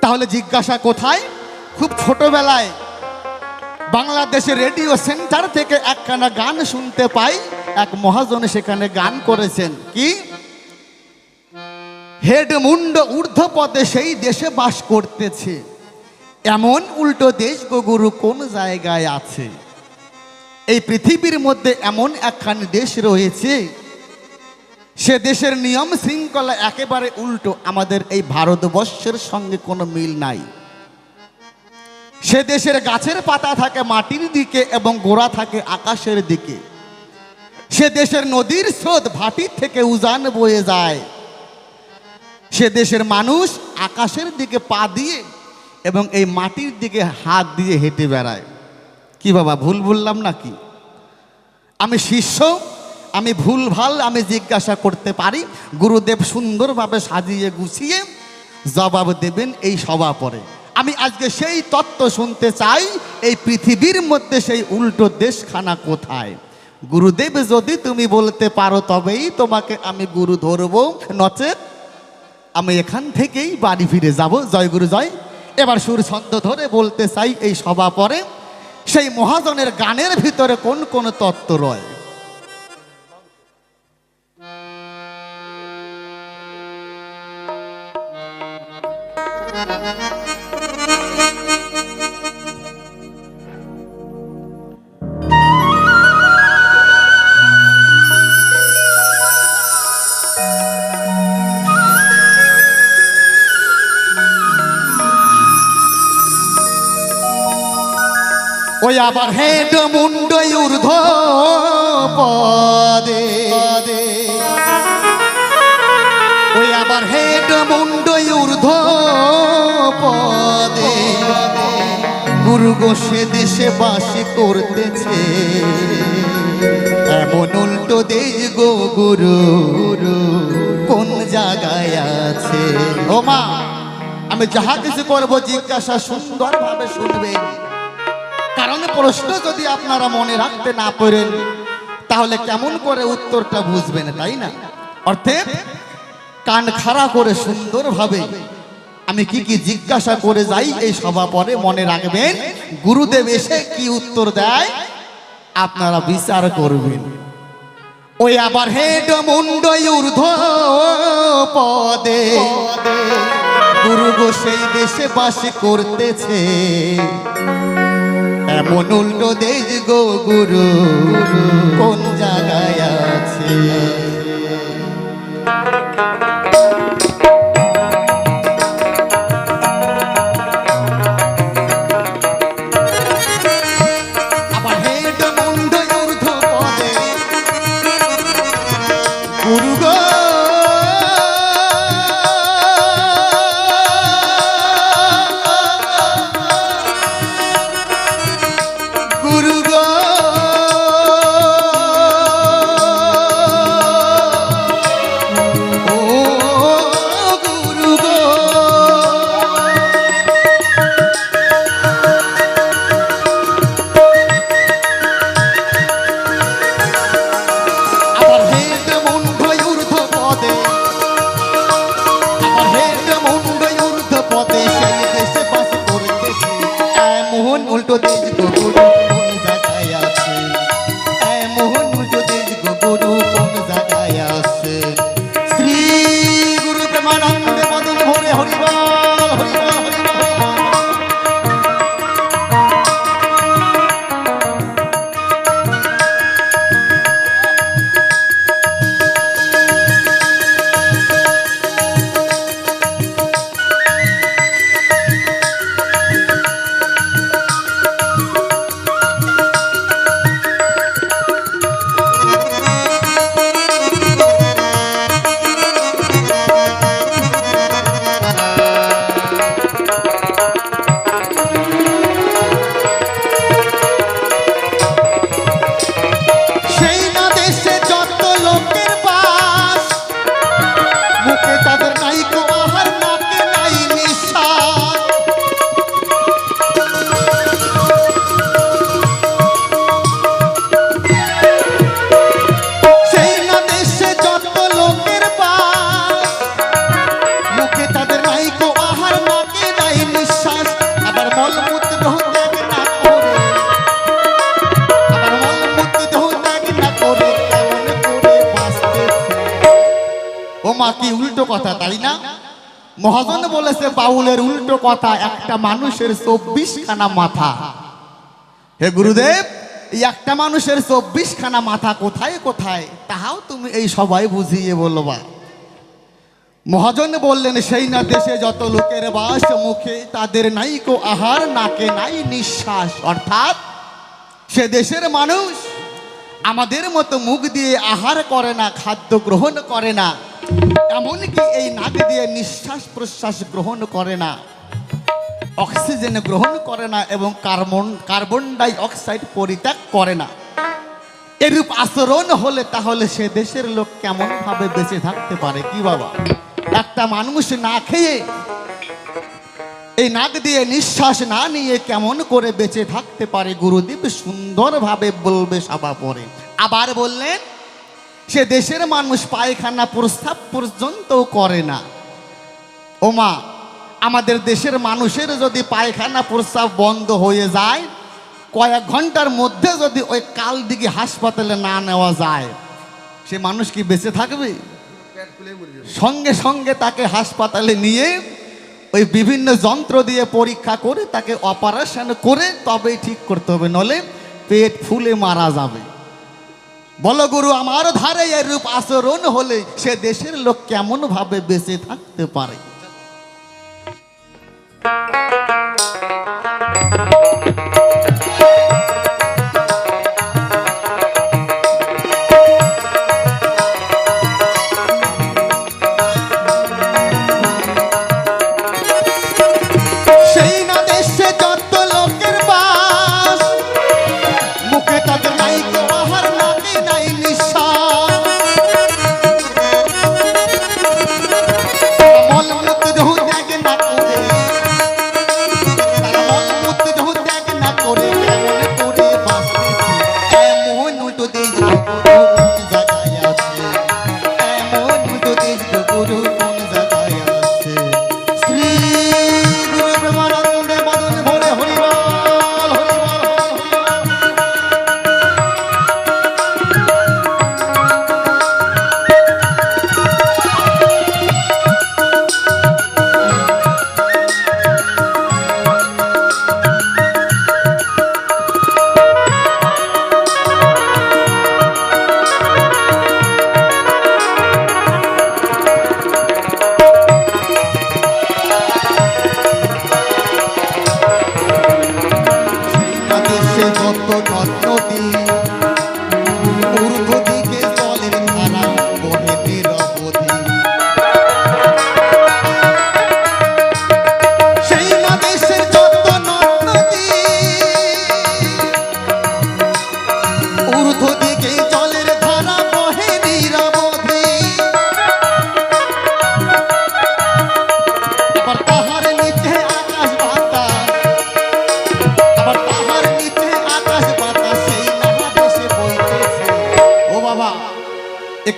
তাহলে জিজ্ঞাসা কোথায়? খুব ছোটবেলায় বাংলাদেশের রেডিও সেন্টার থেকে একখানা গান শুনতে পাই। এক মহাজন সেখানে গান করেছেন কি, হেড মুন্ড ঊর্ধ্বপদে সেই দেশে বাস করতেছে, এমন উল্টো দেশ গো গুরু কোন জায়গায় আছে? এই পৃথিবীর মধ্যে এমন একখানি দেশ রয়েছে, সে দেশের নিয়ম শৃঙ্খলা একেবারে উল্টো, আমাদের এই ভারতবর্ষের সঙ্গে কোনো মিল নাই। সে দেশের গাছের পাতা থাকে মাটির দিকে এবং গোড়া থাকে আকাশের দিকে। সে দেশের নদীর স্রোত ভাটির থেকে উজান বয়ে যায়। সে দেশের মানুষ আকাশের দিকে পা দিয়ে এবং এই মাটির দিকে হাত দিয়ে হেঁটে বেড়ায়। কি বাবা ভুল বললাম নাকি? আমি শিষ্য, আমি ভুলভাল আমি জিজ্ঞাসা করতে পারি, গুরুদেব সুন্দরভাবে সাজিয়ে গুছিয়ে জবাব দেবেন এই সভা পরে। আমি আজকে সেই তত্ত্ব শুনতে চাই, এই পৃথিবীর মধ্যে সেই উল্টো দেশখানা কোথায়? গুরুদেব যদি তুমি বলতে পারো তবেই তোমাকে আমি গুরু ধরব, নচেত আমি এখান থেকেই বাড়ি ফিরে যাব। জয় গুরু জয়। এবার সুর ছন্দ ধরে বলতে চাই এই সভা পরে সেই মহাজনের গানের ভিতরে কোন কোন তত্ত্ব রয়। ওই আবার হেড মুন্ড ঊর্ধ্ব পদে, ওই আবার হেড মুন্ড ঊর্ধ্ব পদে, গুরু গো সে দেশে বাস করতেছে, এমন উল্টো দেশ গো গুরু কোন জায়গায় আছে? ও মা, আমি যাহা কিছু করবো জিজ্ঞাসা সুন্দরভাবে শুনবেন, কারণ প্রশ্ন যদি আপনারা মনে রাখতে না পারেন তাহলে কেমন করে উত্তরটা বুঝবেন, তাই না? অর্থাৎ কান খাড়া করে সুন্দরভাবে আমি কি কি জিজ্ঞাসা করে যাই এই সভা পরে মনে রাখবেন। গুরুদেব এসে কি উত্তর দেয় আপনারা বিচার করবেন। ওই আবার হেড মুন্ড ঊর্ধ্ব পদে, গুরু গো সেই দেশে বাস করতেছে, এমন উল্টো দেশ গো গুরু কোন জায়গায় আছে? আবার হেড মুন্ড ঊর্ধ্ব পদে, গুরু গো কথা, তাই না? মহাজন বলেছে বাউলের উল্টো কথা, একটা মানুষের 24খানা মাথা। হে গুরুদেব, এই একটা মানুষের 24খানা মাথা কোথায় কোথায়, তাহাও তুমি এই সবাই বুঝিয়ে বলবা। মহাজন বললেন, সেই না দেশে যত লোকের বাস, মুখে তাদের নাই কো আহার, নাকে নাই নিঃশ্বাস। অর্থাৎ সে দেশের মানুষ আমাদের মতো মুখ দিয়ে আহার করে না, খাদ্য গ্রহণ করে না, এমনকি এই নাক দিয়ে নিঃশ্বাস প্রশ্বাস গ্রহণ করে না, অক্সিজেন গ্রহণ করে না, এবং কার্বন ডাই অক্সাইড পরিত্যাগ করে না। এরূপ আচরণ হলে তাহলে সে দেশের লোক কেমন ভাবে বেঁচে থাকতে পারে? কি বাবা, একটা মানুষ না খেয়ে, এই নাক দিয়ে নিঃশ্বাস না নিয়ে কেমন করে বেঁচে থাকতে পারে? গুরুদেব সুন্দরভাবে বলবে সভা পরে। আবার বললেন, সে দেশের মানুষ পায়খানা প্রস্রাব পর্যন্ত করে না। ওমা, আমাদের দেশের মানুষের যদি পায়খানা প্রস্রাব বন্ধ হয়ে যায়, কয়েক ঘন্টার মধ্যে যদি ওই কালদিঘি হাসপাতালে না নেওয়া যায়, সে মানুষ কি বেঁচে থাকবে? সঙ্গে সঙ্গে তাকে হাসপাতালে নিয়ে ওই বিভিন্ন যন্ত্র দিয়ে পরীক্ষা করে তাকে অপারেশন করে তবেই ঠিক করতে হবে, নলে পেট ফুলে মারা যাবে। বলো গুরু, আমার ধারে এরূপ আচরণ হলে সে দেশের লোক কেমন ভাবে বেঁচে থাকতে পারে?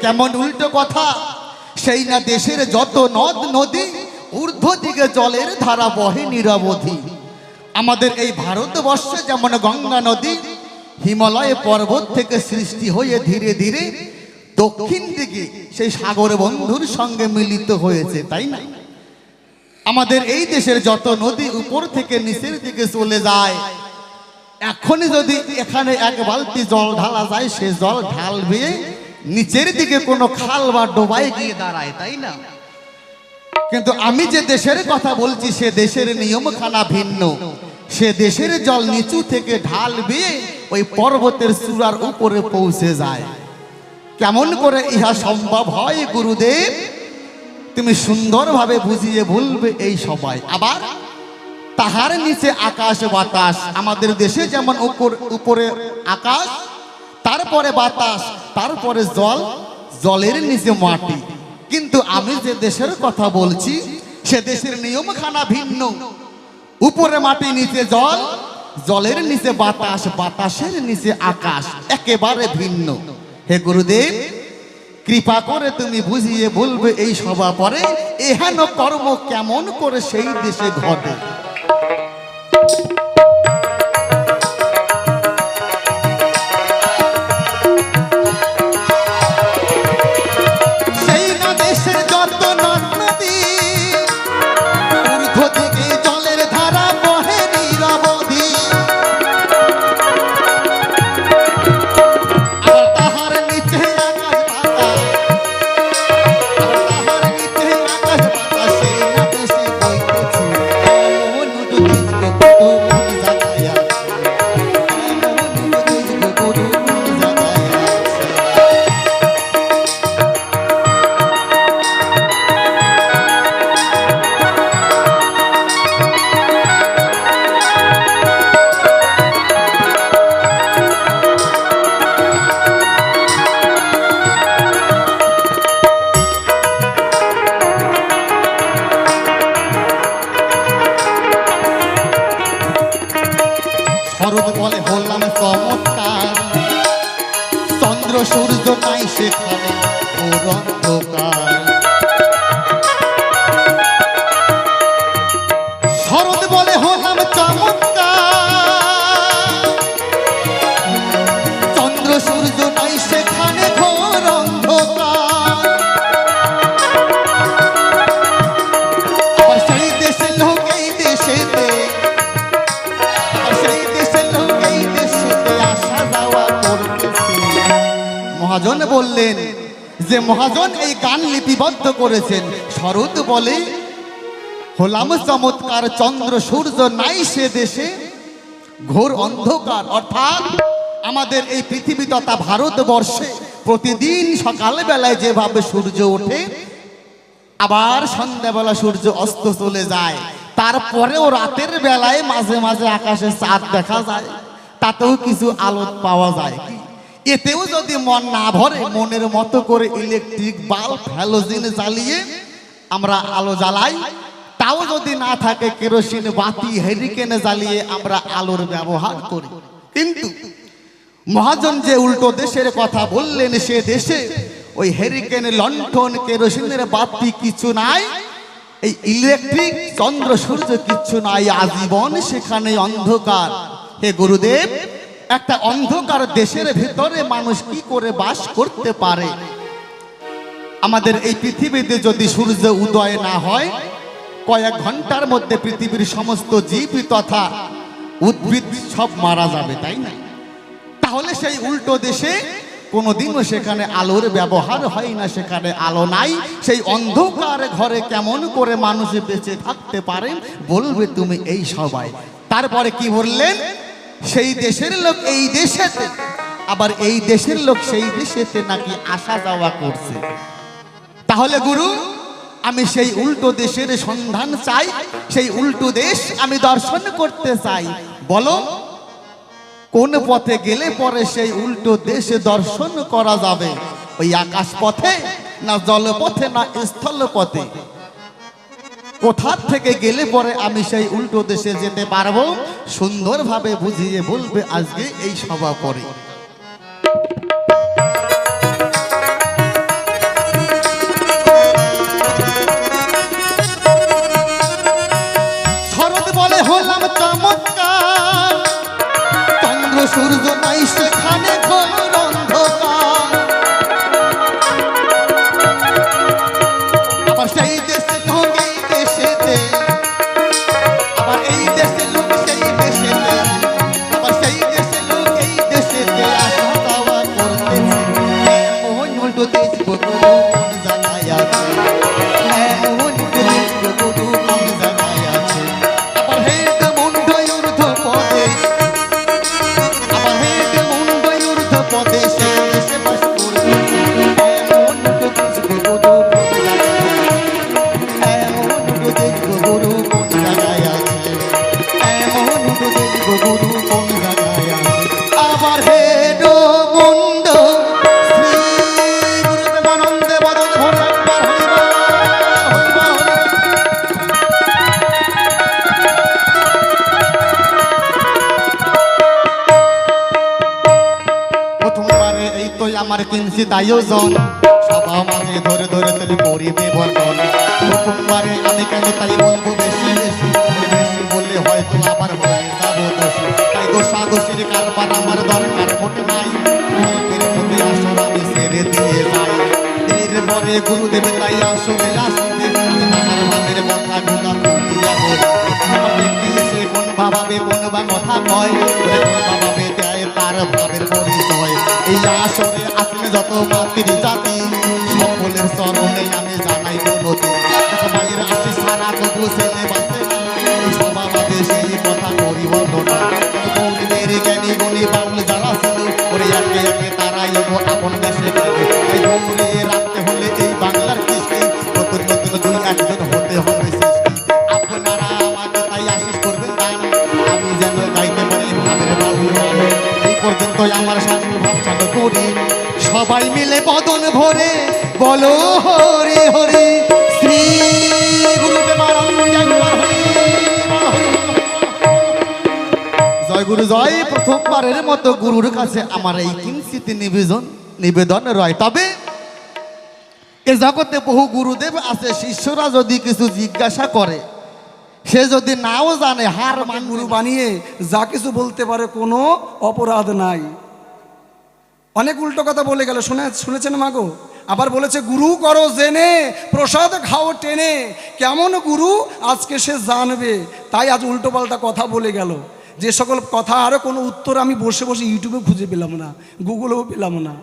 কেমন উল্টো কথা! সেই না দেশের যত নদ নদী, ঊর্ধ্ব দিকে জলের ধারা বহে নিরবধি। আমাদের এই ভারতবর্ষে যেমন গঙ্গা নদী হিমালয় পর্বত থেকে সৃষ্টি হয়ে ধীরে ধীরে দক্ষিণ দিকে সেই সাগর বন্ধুর সঙ্গে মিলিত হয়েছে, তাই না? আমাদের এই দেশের যত নদী উপর থেকে নিচের দিকে চলে যায়, এখনই যদি এখানে এক বালতি জল ঢালা যায়, সে জল ঢালবে নিচের দিকে কোনো খাল বা ডোবায় গিয়ে দাঁড়ায়, তাই না? কিন্তু আমি যে দেশের কথা বলছি, সে দেশের নিয়মখানা ভিন্ন। সে দেশের জল নিচু থেকে ঢাল বেয়ে ওই পর্বতের চূড়ার উপরে পৌঁছে যায়। কেমন করে ইহা সম্ভব হয় গুরুদেব? তুমি সুন্দরভাবে বুঝিয়ে বলবে এই সবাই। আবার তাহার নিচে আকাশ বাতাস। আমাদের দেশে যেমন উপরে আকাশ, তারপরে বাতাস, তারপরে জল, জলের নিচে মাটি। কিন্তু আমি যে দেশের কথা বলছি, সে দেশের নিয়মখানা ভিন্ন। উপরে মাটি, নিচে জল, জলের নিচে বাতাস, বাতাসের নিচে আকাশ, একেবারে ভিন্ন। হে গুরুদেব, কৃপা করে তুমি বুঝিয়ে বলবে এই সভা পরে এহেন কর্ম কেমন করে সেই দেশে ঘটে। সেই না দেশের যত নদ সূর্য নাই সেখানে ঘোর অন্ধকার। শরৎ বলে হলাম চমৎকার, চন্দ্র সূর্য নাই সেখানে ঘোর অন্ধকার। আবার সেই দেশের লোক এই দেশেতে, আবার সেই দেশের লোক এই দেশেতে আসা যাওয়া করতেছে। মহাজন বললেন যে মহাজন এই গান লিপিবদ্ধ করেছেন। শরৎ বলে হলাম চমৎকার, চন্দ্র সূর্য নাই সে দেশে ঘোর অন্ধকার। অর্থাৎ আমাদের এই পৃথিবী তথা ভারতবর্ষে প্রতিদিন সকালবেলায় যেভাবে সূর্য ওঠে আবার সন্ধ্যাবেলা সূর্য অস্ত চলে যায়, তারপরেও রাতের বেলায় মাঝে মাঝে আকাশে চাঁদ দেখা যায়, তাতেও কিছু আলো পাওয়া যায়। এতেও যদি মন না ভরে মনের মতো করে ইলেকট্রিক বাল্ব হ্যালোজিন জ্বালিয়ে আমরা আলো জ্বালাই, তাও যদি না থাকে কেরোসিন বাতি হেরিকেনে জ্বালিয়ে আমরা আলোর ব্যবহার করি। কিন্তু মহাজন যে উল্টো দেশের কথা বললেন, সে দেশে ওই হেরিকেন লণ্ঠন কেরোসিনের বাতি কিছু নাই, এই ইলেকট্রিক চন্দ্র সূর্য কিচ্ছু নাই, আজীবন সেখানে অন্ধকার। হে গুরুদেব, একটা অন্ধকার দেশের ভিতরে মানুষ কি করে বাস করতে পারে? আমাদের এই পৃথিবীতে যদি সূর্য উদয় না হয়, কয়েক ঘন্টার মধ্যে পৃথিবীর সমস্ত জীব তথা উদ্ভিদ সব মারা যাবে, তাই না? তাহলে সেই উল্টো দেশে কোনোদিনও সেখানে আলোর ব্যবহার হয় না, সেখানে আলো নাই। সেই অন্ধকার ঘরে কেমন করে মানুষ বেঁচে থাকতে পারে বলবে তুমি এই সবাই। তারপরে কি বললেন? সেই দেশের লোক এই দেশেতে, আবার এই দেশের লোক সেই দেশেতে নাকি আসা যাওয়া করছে। তাহলে গুরু, আমি সেই উল্টো দেশের সন্ধান চাই, সেই উল্টো দেশ আমি দর্শন করতে চাই। বলো কোন পথে গেলে পরে সেই উল্টো দেশে দর্শন করা যাবে? ওই আকাশ পথে, না জলপথে, না স্থল পথে? কোথার থেকে গেলে পরে আমি সেই উল্টো দেশে যেতে পারবো? সুন্দরভাবে বুঝিয়ে বলবে আজকে এই সভা পরে। শরৎ বলে হলাম চমৎকার, চন্দ্র সূর্য নাই সেখানে ঘোর অন্ধকার। আবার সেই দেশে লোক এই দেশেতে, আবার এই দেশের লোক সেই দেশেতে, আবার সেই দেশের লোক এই দেশেতে আসা যাওয়া করতেছে। মোহন উল্টো দেশ গুরু কোন জায়গায় আছে? মোহন উল্টো দেশ গুরু কোন জায়গায় আছে? আবার হেড মুন্ড ঊর্ধ্ব পদে, আবার হেড মুন্ড ঊর্ধ্ব পদে সে দেশে বাস করতেছে। মোহন উল্টো দেশ গুরু কোন জায়গায় আছে? মোহন উল্টো দেশ গুরু কোন জায়গায় আছে? মোহন উল্টো দেশ গুরু কোন জায়গায় আছে? আবার হেড মুন্ড শ্রী গুরুদেবানন্দে বদন ভরে একবার হরিবা হরিবা হরিবা। প্রথমবারে এই তো আমার কিঞ্চিত আয়োজন, সভা মাঝে ধরে ধরে তুই করিবে বর্ণন। প্রথমবারে আমি কেন তাই বলবো বেশি বেশি, বেশি বললে হয়তো আবার হয়ে যাবো দোষী। তাই দোষাদোষীর কারবার আমার দরকার মোটে নাই, গল্পের মধ্যে আসর আমি ছেড়ে দিয়ে যাই। এরপরে গুরুদেব তাই আসলে আসবে, আমার ভাবের কথা গুলা তুলিয়া বলি। আমার ব্যক্তি এসে কোন ভাবাবে কোন বা কথা কয়, কোন ভাবাবে দেয় তার ভাবের পরিচয়। এই আসরে আসলে যত মাতৃ জাতি, সকলের চরণে আমি জানাই বলতে। মায়ের আশিস সারা তবু ছেলে বাঁচে না, এই সভাবাদে সেই কথা করি বর্ণনা। গৌরীদের জ্ঞানী গুণী বাউল যারা ছিল, ওরে একে একে তারাই আপন দেশে গেলে। এই গৌরী রাখতে হলে এই বাংলার কৃষ্টি, নতুন নতুন দুই একজন হতে হবে সৃষ্টি। আপনারা আমাকে তাই আশিস করবেন গান, আমি যেন গাইতে পারি ভাবের বাউল গান। এই পর্যন্তই আমার শান্তি ভাব চালু করি, সবাই মিলে বদন ভরে বলো হরি হরি শ্রী গুরুদেবানন্দে একবার হরি বল হরি। জয় গুরু জয়। প্রথমবারের মতো গুরুর কাছে আমার এই কিঞ্চিত নিবেদন, নিবেদন রয়। তবে এ জগতে বহু গুরুদেব আছে, শিষ্যরা যদি কিছু জিজ্ঞাসা করে, সে যদি নাও জানে হার মান গুরু বানিয়ে যা কিছু বলতে পারে, কোনো অপরাধ নাই। অনেক উল্টো কথা বলে গেল, শুনেছেন মাগো? আবার বলেছে গুরু করো জেনে, প্রসাদ খাও টেনে। কেমন গুরু আজকে সে জানবে, তাই আজ উল্টো পাল্টা কথা বলে গেল। যে সকল কথা আরও কোনো উত্তর আমি বসে বসে ইউটিউবে খুঁজে পেলাম না, গুগলেও পেলাম না।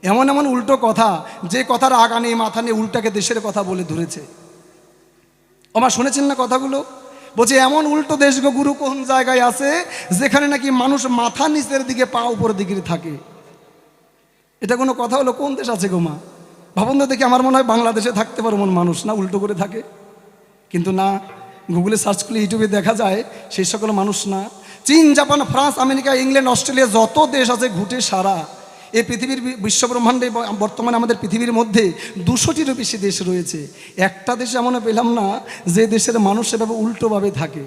এমন এমন উল্টো কথা, যে কথার আগা নেই মাথা নেই, উল্টাকে দেশের কথা বলে ধরেছে। আমার শুনেছেন না কথাগুলো? বলছে এমন উল্টো দেশ গো গুরু কোন জায়গায় আছে, যেখানে নাকি মানুষ মাথা নিচের দিকে পা উপরের দিকে থাকে। এটা কোনো কথা হলো? কোন দেশ আছে গো মা? ভাবুন তো দেখি, আমার মনে হয় বাংলাদেশে থাকতে পারো মন মানুষ না উল্টো করে থাকে। কিন্তু না, গুগলে সার্চ করলে ইউটিউবে দেখা যায় সেই সকল মানুষ না। চীন, Japan, France, America, England, Australia, যত দেশ আছে ঘুটে সারা এই পৃথিবীর বিশ্বব্রহ্মাণ্ডে বর্তমানে আমাদের পৃথিবীর মধ্যে 200টিরও বেশি দেশ রয়েছে। একটা দেশে এমন পেলাম না যে দেশের মানুষ সেভাবে উল্টোভাবে থাকে।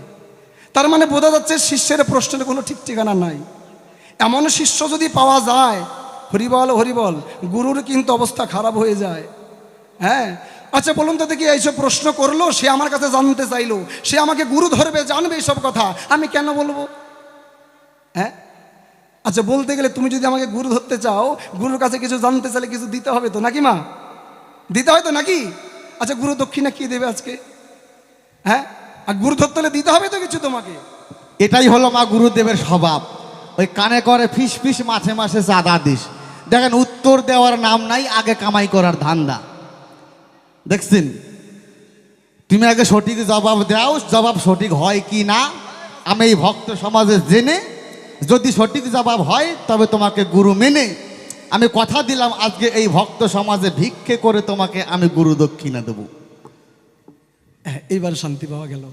তার মানে বোঝা যাচ্ছে শিষ্যের প্রশ্নের কোনো ঠিক ঠিকানা নাই। এমন শিষ্য যদি পাওয়া যায়, হরিবল হরিবল, গুরুর কিন্তু অবস্থা খারাপ হয়ে যায়। হ্যাঁ, আচ্ছা বলুন তো দেখি, এইসব প্রশ্ন করলো, সে আমার কাছে জানতে চাইলো, সে আমাকে গুরু ধরবে, জানবে এইসব কথা, আমি কেন বলবো? হ্যাঁ, আচ্ছা বলতে গেলে তুমি যদি আমাকে গুরু ধরতে চাও, গুরুর কাছে কিছু জানতে চাইলে কিছু দিতে হবে তো নাকি মা? দিতে হয় তো নাকি? আচ্ছা গুরু দক্ষিণা কি দেবে আজকে? হ্যাঁ, আর গুরু ধরতে হলে দিতে হবে তো কিছু তোমাকে। এটাই হলো মা গুরুদেবের স্বভাব। ওই কানে করে ফিস ফিস, মাসে মাসে চাঁদা দিস। দেখেন উত্তর দেওয়ার নাম নাই, আগে কামাই করার ধান্দা। দেখছেন, তুমি আগে সঠিক জবাব দাও, জবাব সঠিক হয় কি না আমি এই ভক্ত সমাজে জেনে, যদি সঠিক জবাব হয় তবে তোমাকে গুরু মেনে, আমি কথা দিলাম আজকে এই ভক্ত সমাজে ভিক্ষে করে তোমাকে আমি গুরু দক্ষিণা দেবো। এইবার শান্তি পাওয়া গেল।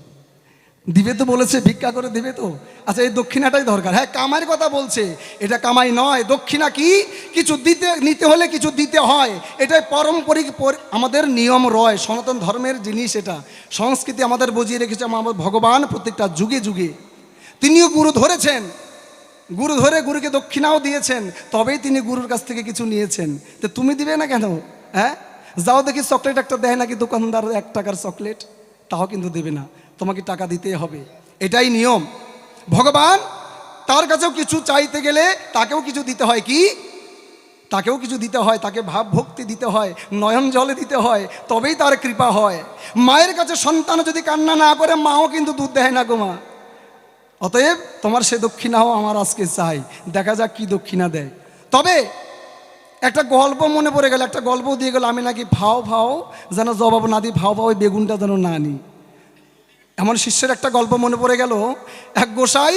দিবে তো বলেছে, ভিক্ষা করে দিবে তো। আচ্ছা এই দক্ষিণাটাই দরকার। হ্যাঁ, কামাইয়ের কথা বলছে, এটা কামাই নয়। দক্ষিণা কি? কিছু নিতে হলে কিছু দিতে হয়, এটাই পারম্পরিক আমাদের নিয়ম রয়, সনাতন ধর্মের জিনিস। এটা সংস্কৃতি আমাদের বুঝিয়ে রেখেছে আমাদের ভগবান প্রত্যেকটা যুগে যুগে। তিনিও গুরু ধরেছেন, গুরু ধরে গুরুকে দক্ষিণাও দিয়েছেন, তবেই তিনি গুরুর কাছ থেকে কিছু নিয়েছেন। তো তুমি দিবে না কেন? হ্যাঁ, যাও দেখি চকলেট একটা দেয় নাকি দোকানদার, 1 টাকার চকলেট, তাও কিন্তু দেবে না, তোমাকে টাকা দিতে হবে। এটাই নিয়ম। ভগবান তার কাছেও কিছু চাইতে গেলে তাকেও কিছু দিতে হয়। কি? তাকেও কিছু দিতে হয়, তাকে ভাব ভক্তি দিতে হয়, নয়ন জলে দিতে হয়, তবেই তার কৃপা হয়। মায়ের কাছে সন্তান যদি কান্না না করে, মাও কিন্তু দুধ দেয় না গো মা। অতএব তোমার সে দক্ষিণাও আমার আজকে চাই। দেখা যাক কি দক্ষিণা দেয়। তবে একটা গল্প মনে পড়ে গেল, একটা গল্প দিয়ে গেল, আমি নাকি ভাও ভাও যেন জবাব না দিই, ভাও ভাও ওই বেগুনটা যেন না নিই। এমন শিষ্যের একটা গল্প মনে পড়ে গেল। এক গোসাই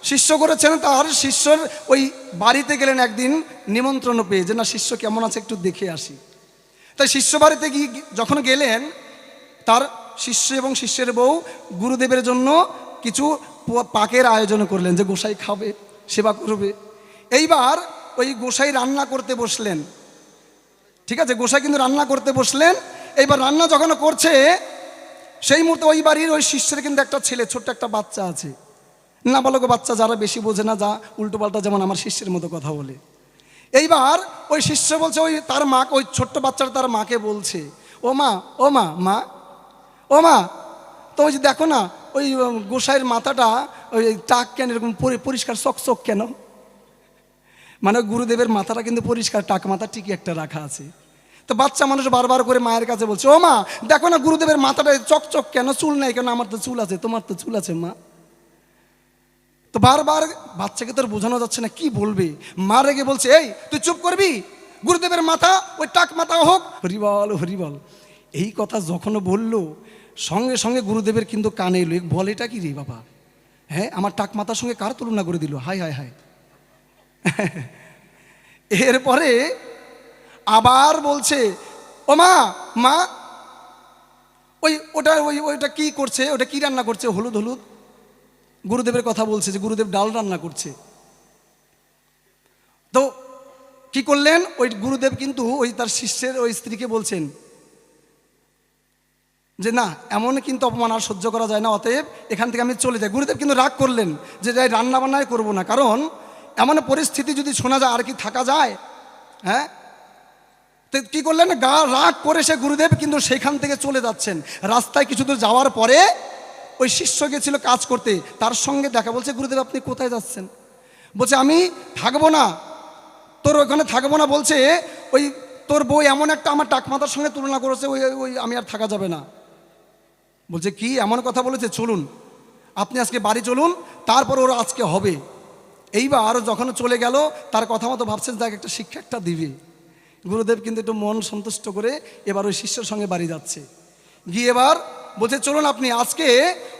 শিষ্য করেছেন, তার শিষ্যর ওই বাড়িতে গেলেন একদিন নিমন্ত্রণ পেয়ে, যে না শিষ্য কেমন আছে একটু দেখে আসি। তাই শিষ্য বাড়িতে গিয়ে যখন গেলেন, তার শিষ্য এবং শিষ্যের বউ গুরুদেবের জন্য কিছু পাকের আয়োজন করলেন, যে গোসাই খাবে, সেবা করবে। এইবার ওই গোসাই রান্না করতে বসলেন। ঠিক আছে, গোসাই কিন্তু রান্না করতে বসলেন। এইবার রান্না যখন করছে, সেই মুহূর্তে ওই বাড়ির ওই শিষ্যের কিন্তু একটা ছেলে, ছোট্ট একটা বাচ্চা আছে, নাবালক বাচ্চা, যারা বেশি বোঝে না, যা উল্টোপাল্টা যেমন আমার শিষ্যের মতো কথা বলে। এইবার ওই শিষ্য বলছে, ওই তার মা, ওই ছোট্ট বাচ্চাটা তার মাকে বলছে, ও মা, ও মা, মা, ও মা, তো ওই যে দেখো না, ওই গোসাইয়ের মাথাটা ওই টাক কেন এরকম পরিষ্কার চকচক কেন? মানে গুরুদেবের মাথাটা কিন্তু পরিষ্কার, টাক মাথা ঠিকই একটা রাখা আছে। তো বাচ্চা মানুষ বারবার করে মায়ের কাছে বলছে, ও মা দেখো না, গুরুদেবের মাথাটা চকচক কেন, চুল নাই কেন? আমার তো চুল আছে, তোমার তো চুল আছে মা। তো বারবার বাচ্চাকে তোর বোঝানো যাচ্ছে না, কি বলবে। মা রেগে বলছে, এই তুই চুপ করবি, গুরুদেবের মাথা ওই টাক মাথা হোক। হরিবল হরিবল। এই কথা যখন বললো, সঙ্গে সঙ্গে গুরুদেবের কিন্তু কানে এলো, বল এটা কি রে বাবা? হ্যাঁ, আমার টাক মাথার সঙ্গে কার তুলনা করে দিল? High high high. এরপরে আবার বলছে, ও মা, মা, ওইটা কি করছে, ওটা কি রান্না করছে? হলুদ হলুদ। গুরুদেবের কথা বলছে, যে গুরুদেব ডাল রান্না করছে। তো কি করলেন, ওই গুরুদেব কিন্তু ওই তার শিষ্যের ওই স্ত্রীকে বলছেন যে না, এমন কিন্তু অপমান আর সহ্য করা যায় না, অতএব এখান থেকে আমি চলে যাই। গুরুদেব কিন্তু রাগ করলেন, যে যাই রান্না বান্নাই করবো না, কারণ এমন পরিস্থিতি যদি শোনা যায় আর কি থাকা যায়? হ্যাঁ, তো কি করলেন, গা রাগ করে সে গুরুদেব কিন্তু সেখান থেকে চলে যাচ্ছেন। রাস্তায় কিছু দূর যাওয়ার পরে ওই শিষ্য গেছিল কাজ করতে, তার সঙ্গে দেখা। বলছে, গুরুদেব আপনি কোথায় যাচ্ছেন? বলছে, আমি থাকবো না, তোর ওখানে থাকবো না। বলছে, ওই তোর বই এমন একটা আমার টাকমাতার সঙ্গে তুলনা করেছে, ওই ওই আমি আর থাকা যাবে না। বলছে, কি এমন কথা বলেছে? চলুন, আপনি আজকে বাড়ি চলুন, তারপর ওরা আজকে হবে। এইবার যখন চলে গেল, তার কথা মতো ভাবছেন যাক একটা শিক্ষা একটা দিবে। গুরুদেব কিন্তু একটু মন সন্তুষ্ট করে এবার ওই শিষ্যের সঙ্গে বাড়ি যাচ্ছে। গিয়ে এবার বলছে, চলুন আপনি, আজকে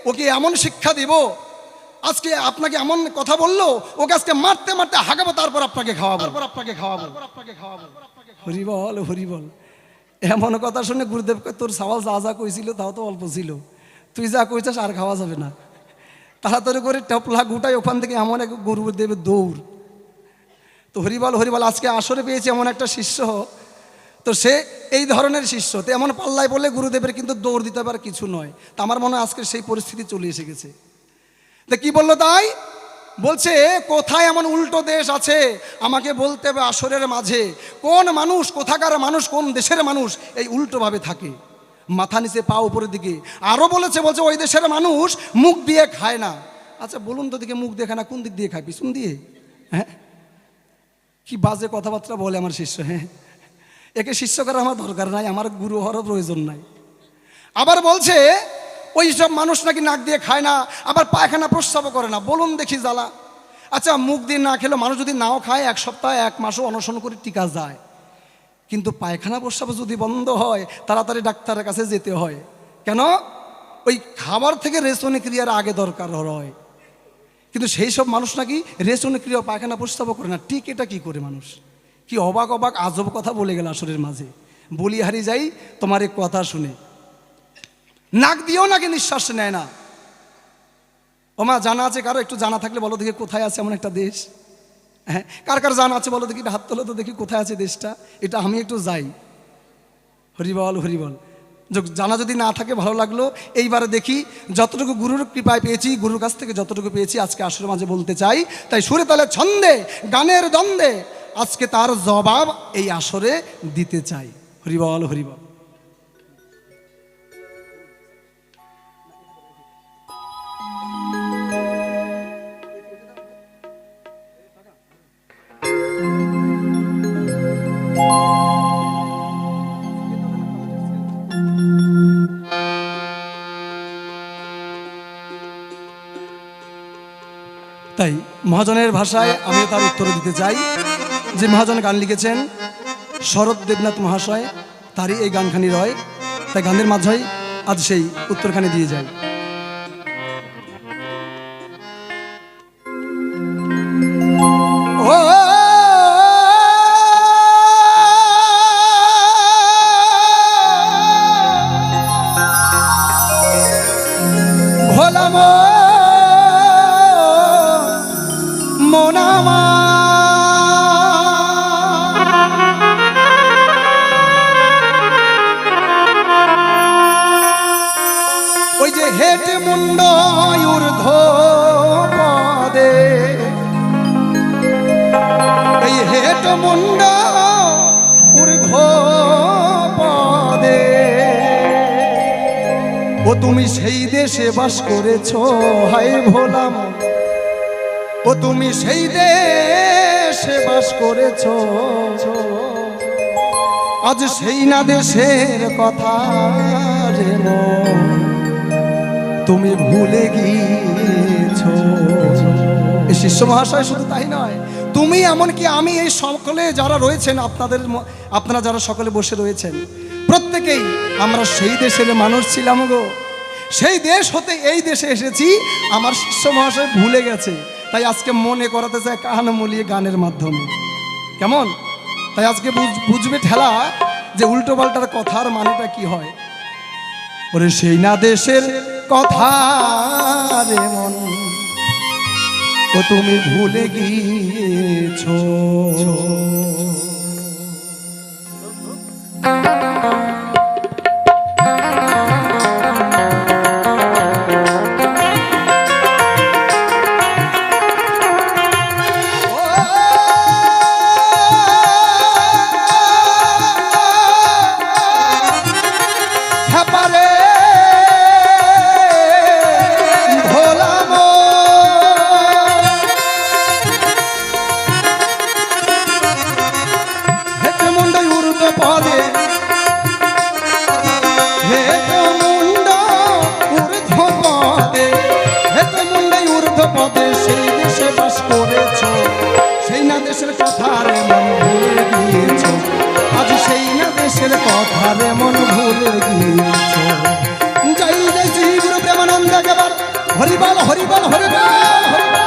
ওকে এমন শিক্ষা দিব, আজকে আপনাকে এমন কথা বললো, ওকে আজকে মারতে মারতে হাঁকাবো, তারপর আপনাকে খাওয়াবো। হরিবল হরিবল। এমন কথা শুনে গুরুদেবকে, তোর সওয়াল যা যা কইছিল তাও তো অল্প ছিল, তুই যা কইছিস আর খাওয়া যাবে না। তাড়াতাড়ি করে টপলা গুটাই ওখান থেকে এমন এক গুরুদেবের দৌড়। তো হরিবল হরিবল, আজকে আসরে পেয়েছে এমন একটা শিষ্য, তো সে এই ধরনের শিষ্য, তো এমন পাল্লায় বললে গুরুদেবের কিন্তু দৌড় দিতে পারে কিছু নয়। তা আমার মনে হয় আজকে সেই পরিস্থিতি চলে এসে গেছে। তো কি বললো তাই? বলছে, কোথায় এমন উল্টো দেশ আছে আমাকে বলতে হবে আসরের মাঝে, কোন মানুষ, কোথাকার মানুষ, কোন দেশের মানুষ এই উল্টোভাবে থাকে, মাথা নিচে পা উপরের দিকে। আরও বলছে ওই দেশের মানুষ মুখ দিয়ে খায় না। আচ্ছা বলুন তো দিকে, মুখ দিয়ে খায় না, কোন দিক দিয়ে খায়? পিছন দিয়ে? হ্যাঁ, কি বাজে কথাবার্তা বলে আমার শিষ্য। হ্যাঁ, একে শিষ্য করার আমার দরকার নাই, আমার গুরু হওয়ারও প্রয়োজন নাই। আবার বলছে, ওই সব মানুষ নাকি নাক দিয়ে খায় না, আবার পায়খানা প্রস্রাবও করে না। বলুন দেখি জ্বালা। আচ্ছা, মুখ দিয়ে না খেলে মানুষ যদি নাও খায়, 1 সপ্তাহ 1 মাসও অনশন করে টিকা যায়, কিন্তু পায়খানা প্রস্রাব যদি বন্ধ হয়, তাড়াতাড়ি ডাক্তারের কাছে যেতে হয়। কেন? ওই খাবার থেকে রেচন ক্রিয়ার আগে দরকার হয়। কিন্তু সেই সব মানুষ নাকি রেচন ক্রিয়া, পায়খানা প্রস্রাবও করে না। ঠিক এটা কি করে মানুষ? কি অবাক অবাক আজব কথা বলে গেল আসরের মাঝে। বলি হারিয়ে যাই তোমার এই কথা শুনে। নাক দিয়েও নাকি নিঃশ্বাস নেয় না। ওমা, জানা আছে কারো? একটু জানা থাকলে বলো দেখি কোথায় আছে এমন একটা দেশ। হ্যাঁ, কার কার জানা আছে বলো দেখি, হাত তোলো তো দেখি কোথায় আছে দেশটা। এটা আমি একটু যাই। হরিবল হরিবল। জানা যদি না থাকে ভালো লাগলো। এইবারে দেখি যতটুকু গুরুর কৃপায় পেয়েছি, গুরুর কাছ থেকে যতটুকু পেয়েছি আজকে আসরের মাঝে বলতে চাই। তাই সুরে তালে ছন্দে গানের দ্বন্দ্বে আজকে তার জবাব এই আসরে দিতে চাই। হরিবল হরিবল। তাই মহাজনের ভাষায় আমি তার উত্তর দিতে চাই। যে মহাজন গান লিখেছেন শরৎ দেবনাথ মহাশয়, তারই এই গানখানি রয়। তাই গানের মাঝে আজ সেই উত্তরখানি দিয়ে যায়। হেট মুন্ড ঊর্ধ্ব পদে, এই হেট মুন্ড ঊর্ধ্ব পদে, ও তুমি সেই দেশে বাস করেছো, হায় ভোলাম, ও তুমি সেই দেশে বাস করেছো, আজ সেই না দেশের কথা রে মন তুমি ভুলে গিয়েছো। এই শিষ্য মহাশয় শুধু তাই নয়, তুমি এমনকি আমি, এই সকলে যারা রয়েছেন, আপনারা যারা সকলে বসে রয়েছেন, প্রত্যেকেই আমরা সেই দেশের মানুষ ছিলাম গো। সেই দেশ হতে এই দেশে এসেছি, আমার শিষ্য মহাশয় ভুলে গেছে। তাই আজকে মনে করাতে চায় কান মলিয়ে গানের মাধ্যমে। কেমন? তাই আজকে বুঝবে ঠেলা যে উল্টো পাল্টার কথার মানেটা কি হয়। ওরে সেই না দেশের কথা রে মন, ও তুমি ভুলে গিয়েছো। গিয়েছ, আজ সেই না দেশের কথা রে মন ভুলে গিয়েছ। জয় জয় শ্রী গুরু প্রেমানন্দ একবার হরিবল হরিবল হরিবল হরিবল।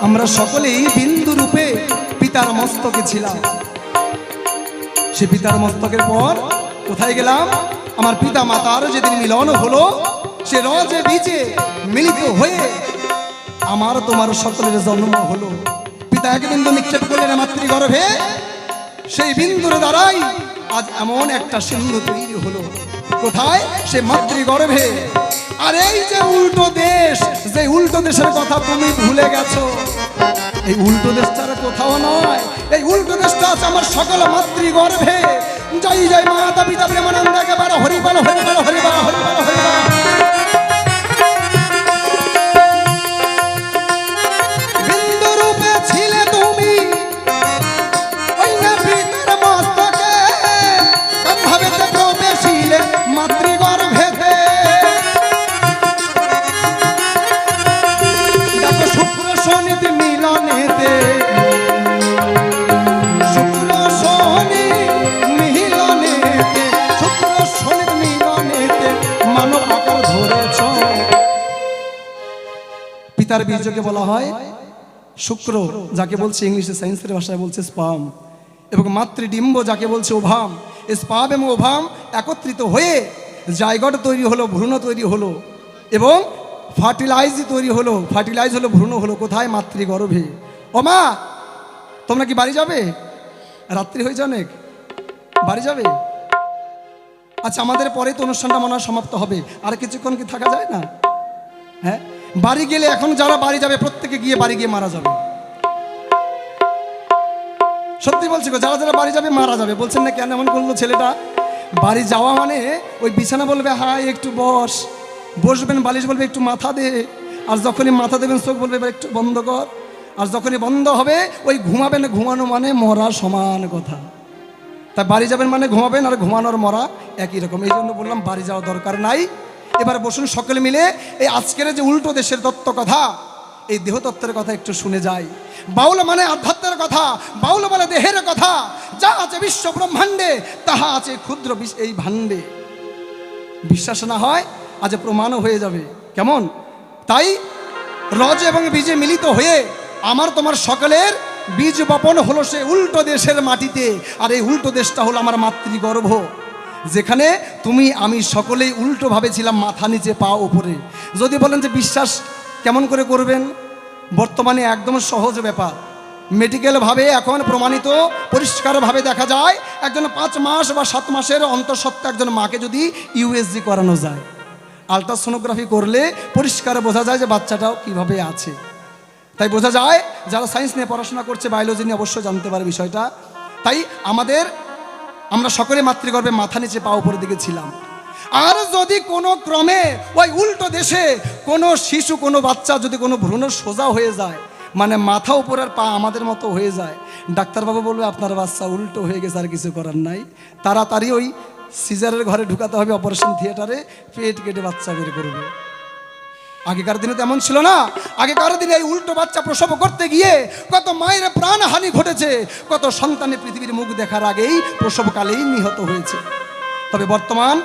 আমরা সকলেই বিন্দু রূপে পিতার মস্তকে ছিলাম। সে পিতার মস্তকের পর কোথায় গেলাম? আমার পিতা মাতার যেদিন মিলন হলো, সে রজে বীজে মিলিত হয়ে আমার তোমার সকলের জন্ম হলো। পিতা এক বিন্দু নিক্ষেপ করলেন মাতৃগর্ভে, সেই বিন্দুর দ্বারাই আজ এমন একটা সিন্ধু তৈরি হলো। কোথায়? সে মাতৃগর্ভে। আর এই যে উল্টো দেশ, যে উল্টো দেশের কথা তুমি ভুলে গেছো, এই উল্টো দেশটার কোথাও নয়, এই উল্টো দেশটা আছে আমার সকল মাতৃগর্ভে। জয় জয় মাতা পিতা প্রেমানন্দ একেবারে হরিবল হরিবল হরিবল হরিবল হরিবল। বিন্দু রূপে ছিলে তুমি, ওই না পিতার মস্তকে ভাবেতে প্রবেশিলে মাতৃগর্ভেতে। শুক্র শনির মিলনেতে, শুক্র শনি মিলনেতে, শুক্র শনির মিলনেতে মানব আকার ধরেছ। পিতার বীর্যকে বলা হয় শুক্র, যাকে বলছে ইংলিশে সায়েন্সের ভাষায় বলছে স্পাম, এবং মাতৃডিম্ব যাকে বলছে ওভাম। স্পাম এবং ওভাম একত্রিত হয়ে জাইগট তৈরি হলো, ভ্রূণ তৈরি হলো, এবং ফার্টিলাইজ তৈরি হলো। ফার্টিলাইজ হলো, ভ্রূণ হলো কোথায়? মাতৃগর্ভে। ও মা, তোমরা কি বাড়ি যাবে? রাত্রি হয়েছে অনেক, বাড়ি যাবে? আচ্ছা, আমাদের পরে তো অনুষ্ঠানটা মনে হয় সমাপ্ত হবে, আর কিছুক্ষণ কি থাকা যায় না? হ্যাঁ, বাড়ি গেলে এখন যারা বাড়ি যাবে প্রত্যেকে গিয়ে বাড়ি গিয়ে মারা যাবে। সত্যি বলছি গো, যারা যারা বাড়ি যাবে মারা যাবে। বলছেন না কেন এমন করলো ছেলেটা? বাড়ি যাওয়া মানে ওই বিছানা বলবে হাই একটু বস, বসবেন, বালিশ বলবে একটু মাথা দে, আর যখনই মাথা দেবেন চোখ বলবে এবার একটু বন্ধ কর, আর যখনই বন্ধ হবে ওই ঘুমাবেন। ঘুমানো মানে মরা সমান কথা। তাই বাড়ি যাবেন মানে ঘুমাবেন, আর ঘুমানোর মরা একই রকম। এই জন্য বললাম বাড়ি যাওয়া দরকার নাই। এবার বসুন সকলে মিলে এই আজকের যে উল্টো দেশের তত্ত্ব কথা, এই দেহতত্ত্বের কথা একটু শুনে যাই। বাউল মানে আধ্যাত্মের কথা, বাউল মানে দেহের কথা। যা আছে বিশ্ব ব্রহ্মাণ্ডে, তাহা আছে ক্ষুদ্র এই ভাণ্ডে। বিশ্বাস না হয় আজ প্রমাণও হয়ে যাবে। কেমন? তাই রজ এবং বীজে মিলিত হয়ে আমার তোমার সকলের বীজ বপন হলো সে উল্টো দেশের মাটিতে। আর এই উল্টো দেশটা হলো আমার মাতৃগর্ভ, যেখানে তুমি আমি সকলেই উল্টোভাবে ছিলাম, মাথা নিচে পা উপরে। যদি বলেন যে বিশ্বাস কেমন করে করবেন, বর্তমানে একদম সহজ ব্যাপার। মেডিকেলভাবে এখন প্রমাণিত পরিষ্কারভাবে দেখা যায়, একজন 5 মাস বা 7 মাসের অন্তঃসত্ত্বা একজন মাকে যদি ইউএসজি করানো যায়, আলট্রাসোনোগ্রাফি করলে পরিষ্কার বোঝা যায় যে বাচ্চাটাও কিভাবে আছে। তাই বোঝা যায়, যারা সায়েন্স নিয়ে পড়াশোনা করছে, বায়োলজি নিয়ে অবশ্যই জানতে পারে বিষয়টা। তাই আমরা সকলে মাতৃগর্ভে মাথা নিচে পা উপরের দিকে ছিলাম। আর যদি কোনো ক্রমে ওই উল্টো দেশে কোনো শিশু, কোনো বাচ্চা যদি কোনো ভ্রূণ সোজা হয়ে যায়, মানে মাথা উপরের পা আমাদের মতো হয়ে যায়, ডাক্তারবাবু বলবে আপনার বাচ্চা উল্টো হয়ে গেছে, আর কিছু করার নাই, তাড়াতাড়ি ওই সিজারের ঘরে ঢুকাতে হবে, অপারেশন থিয়েটারে, পেট কেটে বাচ্চা বের করবে। আগেকার দিনে তেমন ছিল না। আগেকার দিনে এই উল্টো বাচ্চা প্রসব করতে গিয়ে কত মায়ের প্রাণহানি ঘটেছে, কত সন্তানের পৃথিবীর মুখ দেখার আগেই প্রসবকালেই নিহত হয়েছে। তবে বর্তমান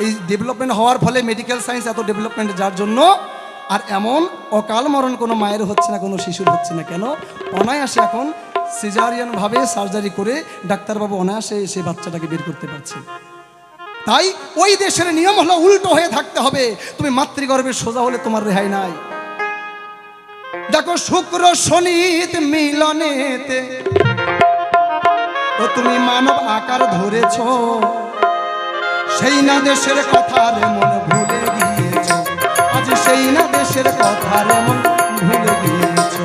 এই ডেভেলপমেন্ট হওয়ার ফলে, মেডিকেল সায়েন্স এত ডেভেলপমেন্ট যার জন্য, আর এমন অকাল মরণ কোনো মায়ের হচ্ছে না, কোনো শিশুর হচ্ছে না। কেন? অনায়াসে এখন সিজারিয়ানভাবে সার্জারি করে ডাক্তারবাবু অনায়াসে সে বাচ্চাটাকে বের করতে পারছে। তাই ওই দেশের নিয়ম হলো উল্টো হয়ে থাকতে হবে। তুমি মাতৃগর্ভে সোজা হলে তোমার রেহাই নাই। দেখো শুক্র শনিত মিলনেতে ও তুমি মানব আকার ধরেছ, সেই না দেশের কথার মন ভুলে গিয়েছ, আজ সেই না দেশের কথার মন ভুলে গিয়েছ।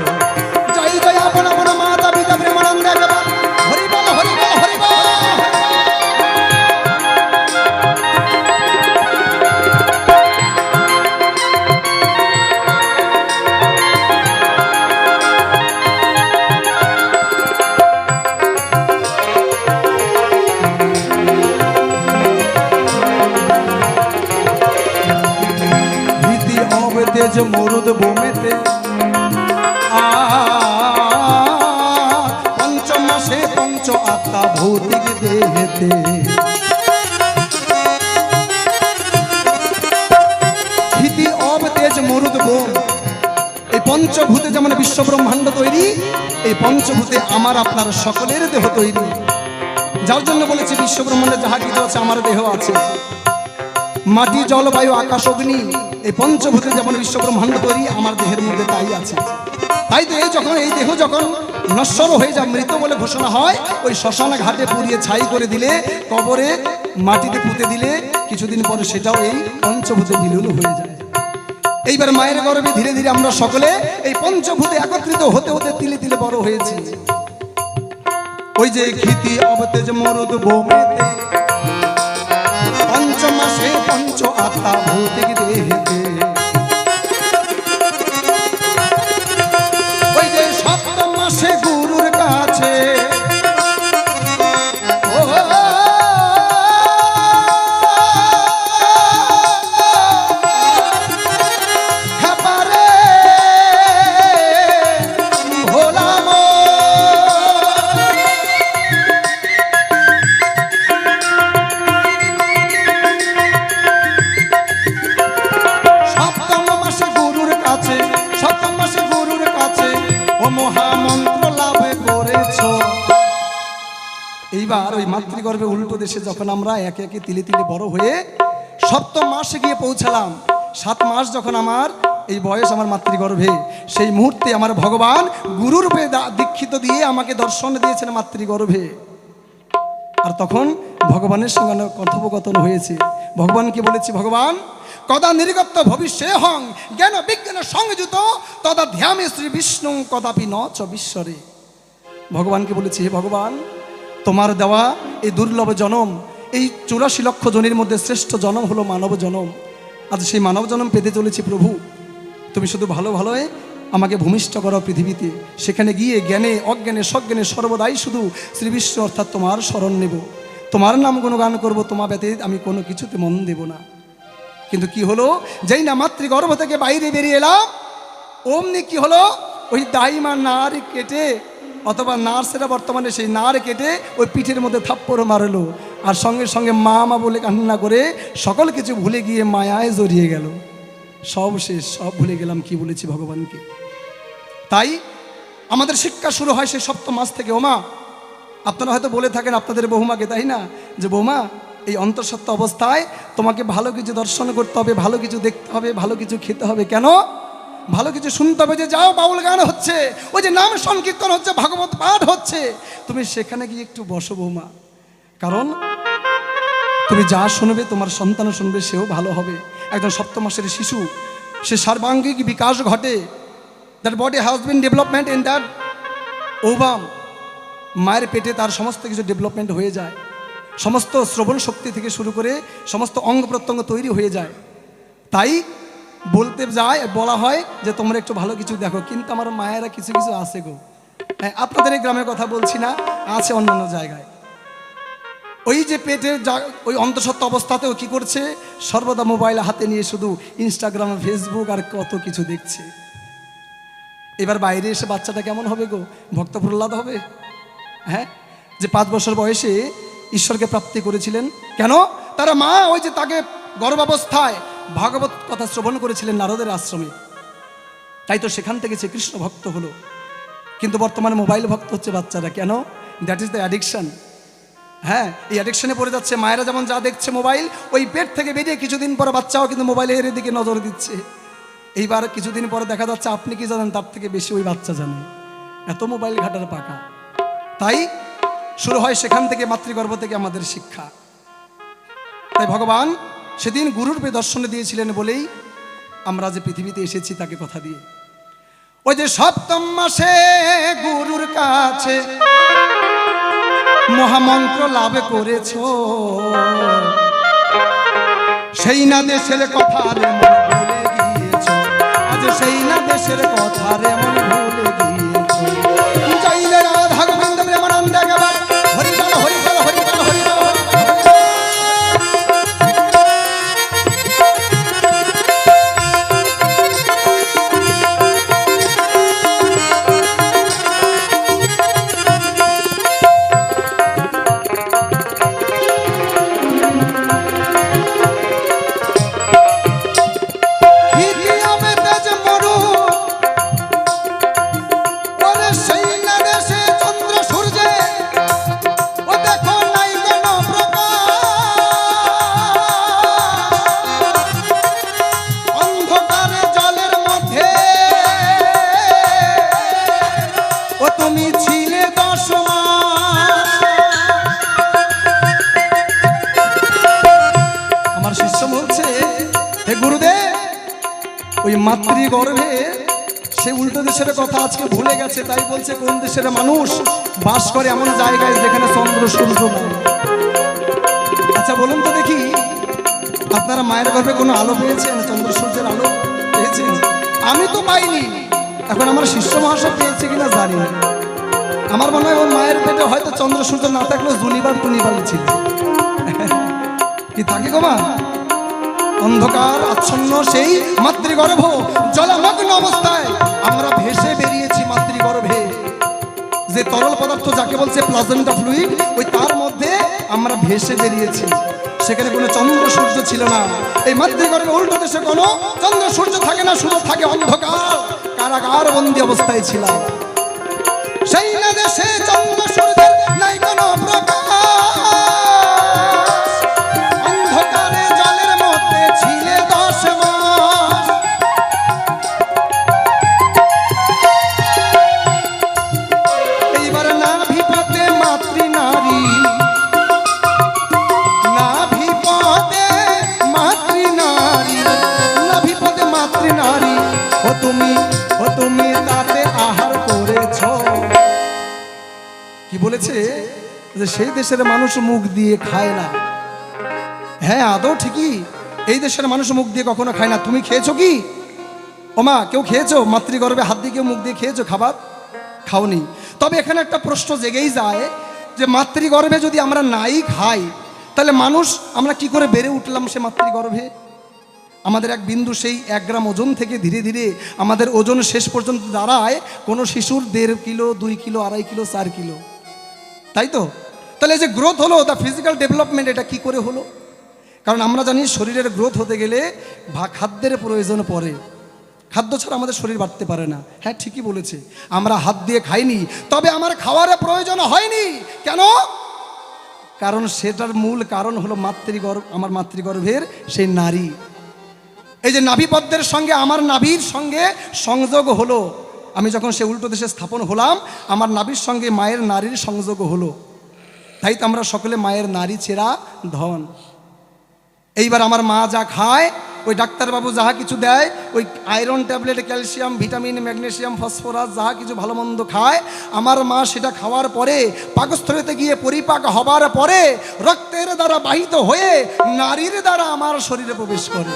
জয় জয় আপন আপন মাতা পিতা প্রেমানন্দ একবার হরি বল হরি বল হরি বল। তেজ মরুদ বোমেতে পঞ্চমাসে পঞ্চ আত্মা ভৌতিক দেহেতে। ভীতি অব তেজ মরুদ বোম, এই পঞ্চভূতে যেমন বিশ্ব ব্রহ্মাণ্ড তৈরি, এই পঞ্চভূতে আমার আপনার সকলের দেহ তৈরি। যার জন্য বলেছি বিশ্ব ব্রহ্মাণ্ডে যাহা কিছু আছে আমার দেহ আছে। মাটি জল বায়ু আকাশ অগ্নি, এই পঞ্চভূতে যেমন বিশ্ব ব্রহ্মাণ্ড তৈরি, আমার দেহের মধ্যে তাই আছে। তাই তো এই দেহ যখন নশ্বর হয়ে যায়, মৃত বলে ঘোষণা হয়, ওই শ্মশান ঘাটে পুড়িয়ে ছাই করে দিলে, কবরে মাটিতে পুঁতে দিলে কিছুদিন পরে সেটাও এই পঞ্চভূতে বিলীন হয়ে যায়। এইবার মায়ের গর্ভে ধীরে ধীরে আমরা সকলে এই পঞ্চভূতে একত্রিত হতে হতে তিলে তিলে বড় হয়েছি। ওই যে ক্ষিতি অবতেজ মরুদ বোমেতে পঞ্চমাসে পঞ্চ আত্মা ভৌতিক দেহেতে। ওই যে সপ্তম মাসে গুরুর কাছে এইবার ওই মাতৃগর্ভে উল্টো দেশে যখন আমরা একে একে তিলে তিলে বড় হয়ে সপ্তম মাসে গিয়ে পৌঁছালাম, 7 মাস যখন আমার এই বয়স আমার মাতৃগর্ভে, সেই মুহূর্তে আমার ভগবান গুরুরূপে দীক্ষিত দিয়ে আমাকে দর্শন দিয়েছেন মাতৃগর্ভে। আর তখন ভগবানের সঙ্গে কথোপকথন হয়েছে। ভগবানকে বলেছি, ভগবান কদা নির্গত ভবিষ্যে হং জ্ঞান বিজ্ঞান সংযুত তদা ধ্যামে শ্রী বিষ্ণু কদাপি ন চ বিশ্বরে। ভগবানকে বলেছি, হে ভগবান, তোমার দেওয়া এই দুর্লভ জনম, এই 84 লক্ষ জনের মধ্যে শ্রেষ্ঠ জনম হলো মানব জনম। আজ সেই মানব জনম পেতে চলেছি প্রভু। তুমি শুধু ভালো ভালোই আমাকে ভূমিষ্ঠ করো পৃথিবীতে, সেখানে গিয়ে জ্ঞানে অজ্ঞানে সজ্ঞানে সর্বদাই শুধু শ্রী বিশ্ব অর্থাৎ তোমার শরণ নেব, তোমার নাম গুণগান করবো, তোমার ব্যতীত আমি কোনো কিছুতে মন দেব না। কিন্তু কি হলো, যেই না মাতৃগর্ভ থেকে বাইরে বেরিয়ে এলাম, অমনি কি হলো, ওই দাইমা নার কেটে, অথবা নার্সেরা বর্তমানে সেই নার কেটে ওই পিঠের মধ্যে থাপ্পড় মারলো, আর সঙ্গে সঙ্গে মা মা বলে কান্না করে সকল কিছু ভুলে গিয়ে মায়ায় জড়িয়ে গেল। সব শেষ, সব ভুলে গেলাম কি বলেছি ভগবানকে। তাই আমাদের শিক্ষা শুরু হয় সেই সপ্তম মাস থেকে। ওমা, আপনারা হয়তো বলে থাকেন আপনাদের বৌমাকে, তাই না, যে বৌমা এই অন্তঃসত্ত্ব অবস্থায় তোমাকে ভালো কিছু দর্শন করতে হবে, ভালো কিছু দেখতে হবে, ভালো কিছু খেতে হবে। কেন? ভালো কিছু শুনতে হবে। যে যাও বাউল গান হচ্ছে, ওই যে নাম সংকীর্তন হচ্ছে, ভাগবত পাঠ হচ্ছে, তুমি সেখানে গিয়ে একটু বসো বৌমা। কারণ তুমি যা শুনবে তোমার সন্তানও শুনবে, সেও ভালো হবে। একজন সপ্তম মাসের শিশু, সে সার্বাঙ্গিক বিকাশ ঘটে, that body has been development in that ovum. মায়ের পেটে তার সমস্ত কিছু ডেভেলপমেন্ট হয়ে যায়, সমস্ত শ্রবণ শক্তি থেকে শুরু করে সমস্ত অঙ্গ প্রত্যঙ্গ তৈরি হয়ে যায়। তাই বলতে যায়, বলা হয় যে তোমরা একটু ভালো কিছু দেখো। কিন্তু আমার মায়েরা কিছু কিছু আছে গো, হ্যাঁ, আপনাদের এই গ্রামের কথা বলছি না, আছে অন্যান্য জায়গায়। ওই যে পেটে ওই অন্তঃসত্ত্ব অবস্থাতেও কি করছে, সর্বদা মোবাইল হাতে নিয়ে শুধু ইনস্টাগ্রাম ফেসবুক আর কত কিছু দেখছে। এবার বাইরে এসে বাচ্চাটা কেমন হবে গো, ভক্ত প্রহ্লাদ হবে। হ্যাঁ, যে 5 বছর বয়সে ঈশ্বরকে প্রাপ্তি করেছিলেন, কেন? তারা মা ওই যে তাকে গর্ভাবস্থায় ভাগবত কথা শ্রবণ করেছিলেন নারদের আশ্রমে, তাই তো সেখান থেকে সে কৃষ্ণ ভক্ত হলো। কিন্তু বর্তমানে মোবাইল ভক্ত হচ্ছে বাচ্চারা। কেন? That is the addiction. হ্যাঁ, এই অ্যাডিকশনে পড়ে যাচ্ছে। মায়েরা যেমন যা দেখছে মোবাইল, ওই পেট থেকে বেরিয়ে কিছুদিন পর বাচ্চাও কিন্তু মোবাইলের দিকে নজর দিচ্ছে। এইবার কিছুদিন পরে দেখা যাচ্ছে আপনি কি জানেন তার থেকে বেশি ওই বাচ্চা জানে, এত মোবাইল ঘাটার পাকা। তাই শুরু হয় সেখান থেকে, মাতৃগর্ভ থেকে আমাদের শিক্ষা। তাই ভগবান সেদিন গুরুর রূপে দর্শনে দিয়েছিলেন বলেই আমরা যে পৃথিবীতে এসেছি তাকে কথা দিয়ে। ওই যে সপ্তম মাসে গুরুর কাছে মহামন্ত্র লাভ করেছ, সেই না দেশের কথা রে মন ভুলে গিয়েছ, আজ সেই না দেশের কথা রে মন ভুলে গিয়েছ। চাইলে রাধা গোবিন্দ প্রেমানন্দ একবার হরিবল হরিবল হরিবল হরিবল। ওই মাতৃগর্ভে সে উল্টো দেশের কথা আজকে ভুলে গেছে, তাই বলছে কোন দেশের মানুষ বাস করে এমন জায়গায় যেখানে চন্দ্র সূর্য নাই। আচ্ছা বলুন তো দেখি, আপনারা মায়ের গর্ভে কোনো আলো পেয়েছেন? চন্দ্র সূর্যের আলো পেয়েছেন? আমি তো পাইনি। এখন আমার শিষ্য মহাশয় পেয়েছে কিনা জানি না। আমার মনে হয় ওর মায়ের পেটে হয়তো চন্দ্র সূর্য না থাকলেও জুনিবার টুনিবার ছিল। কি থাকে গো মা? অন্ধকার আচ্ছন্ন সেই মাতৃগর্ভ, জলমগ্ন অবস্থায় আমরা ভেসে বেরিয়েছি মাতৃগর্ভে। যে তরল পদার্থ যাকে বলছে প্লাজেন্টা ফ্লুইড, ওই তার মধ্যে আমরা ভেসে বেরিয়েছি। সেখানে কোনো চন্দ্র সূর্য ছিল না। এই মাতৃগর্ভে উল্টো দেশে কোনো চন্দ্র সূর্য থাকে না, শুধু থাকে অন্ধকার। কারাগার বন্দী অবস্থায় ছিলাম। সেই না দেশে চন্দ্র সূর্যের নাই কোনো প্রকাশ, অন্ধকারে জলের মধ্যে ছিলে 10 মাস। এইবার নাভি পথে মাতৃ নারী, নাভি পথে মাতৃ নারী, নাভি পথে মাতৃ নারী, ও তুমি তাতে আহার করেছ। কি বলেছে? যে সেই দেশের মানুষ মুখ দিয়ে খায় না। হ্যাঁ, আদৌ ঠিকই, এই দেশের মানুষ মুখ দিয়ে কখনো খায় না। তুমি খেয়েছো কি? ওমা, কেউ খেয়েছো? মাতৃগর্ভে হাত দিয়ে কেউ মুখ দিয়ে খেয়েছো খাবার? খাওনি। তবে এখানে একটা প্রশ্ন জেগেই যায় যে মাতৃগর্ভে যদি আমরা নাই খাই, তাহলে মানুষ আমরা কি করে বেড়ে উঠলাম সে মাতৃগর্ভে? আমাদের এক বিন্দু সেই 1 গ্রাম ওজন থেকে ধীরে ধীরে আমাদের ওজন শেষ পর্যন্ত দাঁড়ায় কোনো শিশুর 1.5 কিলো, 2 কিলো, 2.5 কিলো, 4 কিলো, তাই তো? তাহলে এই যে গ্রোথ হলো, দ্য ফিজিক্যাল ডেভেলপমেন্ট, এটা কি করে হলো? কারণ আমরা জানি শরীরের গ্রোথ হতে গেলে খাদ্যের প্রয়োজন পড়ে। খাদ্য ছাড়া আমাদের শরীর বাড়তে পারে না। হ্যাঁ, ঠিকই বলেছে, আমরা হাত দিয়ে খাইনি, তবে আমার খাওয়ার প্রয়োজন হয়নি। কেন? কারণ সেটার মূল কারণ হলো আমার মাতৃগর্ভের সেই নারী। এই যে নাভিপদ্মের সঙ্গে আমার নাভির সঙ্গে সংযোগ হলো। আমি যখন সে উল্টো দেশে স্থাপন হলাম, আমার নাভির সঙ্গে মায়ের নারীর সংযোগ হলো। তাই তো আমরা সকলে মায়ের নারী ছেঁড়া ধন। এইবার আমার মা যা খায়, ওই ডাক্তারবাবু যাহা কিছু দেয়, ওই iron tablet, calcium, vitamin, magnesium, phosphorus যাহা কিছু ভালো মন্দ খায়, আমার মা সেটা খাওয়ার পরে পাকস্থলীতে গিয়ে পরিপাক হবার পরে রক্তের দ্বারা বাহিত হয়ে নারীর দ্বারা আমার শরীরে প্রবেশ করে।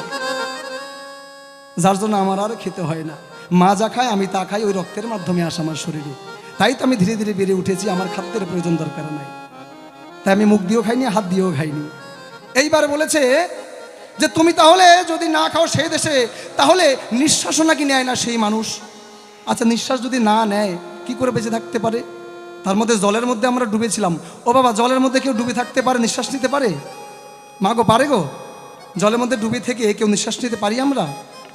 যার জন্য আমার আর খেতে হয় না। মা যা খায় আমি তা খাই, ওই রক্তের মাধ্যমে আসে আমার শরীরে। তাই তো আমি ধীরে ধীরে বেড়ে উঠেছি, আমার খাদ্যের প্রয়োজন দরকার নাই। তাই আমি মুখ দিয়েও খাইনি, হাত দিয়েও খাইনি। এইবার বলেছে যে তুমি তাহলে যদি না খাও সেই দেশে, তাহলে নিঃশ্বাসও নাকি নেয় না সেই মানুষ। আচ্ছা, নিঃশ্বাস যদি না নেয় কি করে বেঁচে থাকতে পারে? তার মধ্যে জলের মধ্যে আমরা ডুবেছিলাম। ও বাবা, জলের মধ্যে কেউ ডুবে থাকতে পারে, নিঃশ্বাস নিতে পারে? মা গো, পারে গো? জলের মধ্যে ডুবে থেকে কেউ নিঃশ্বাস নিতে পারি? আমরা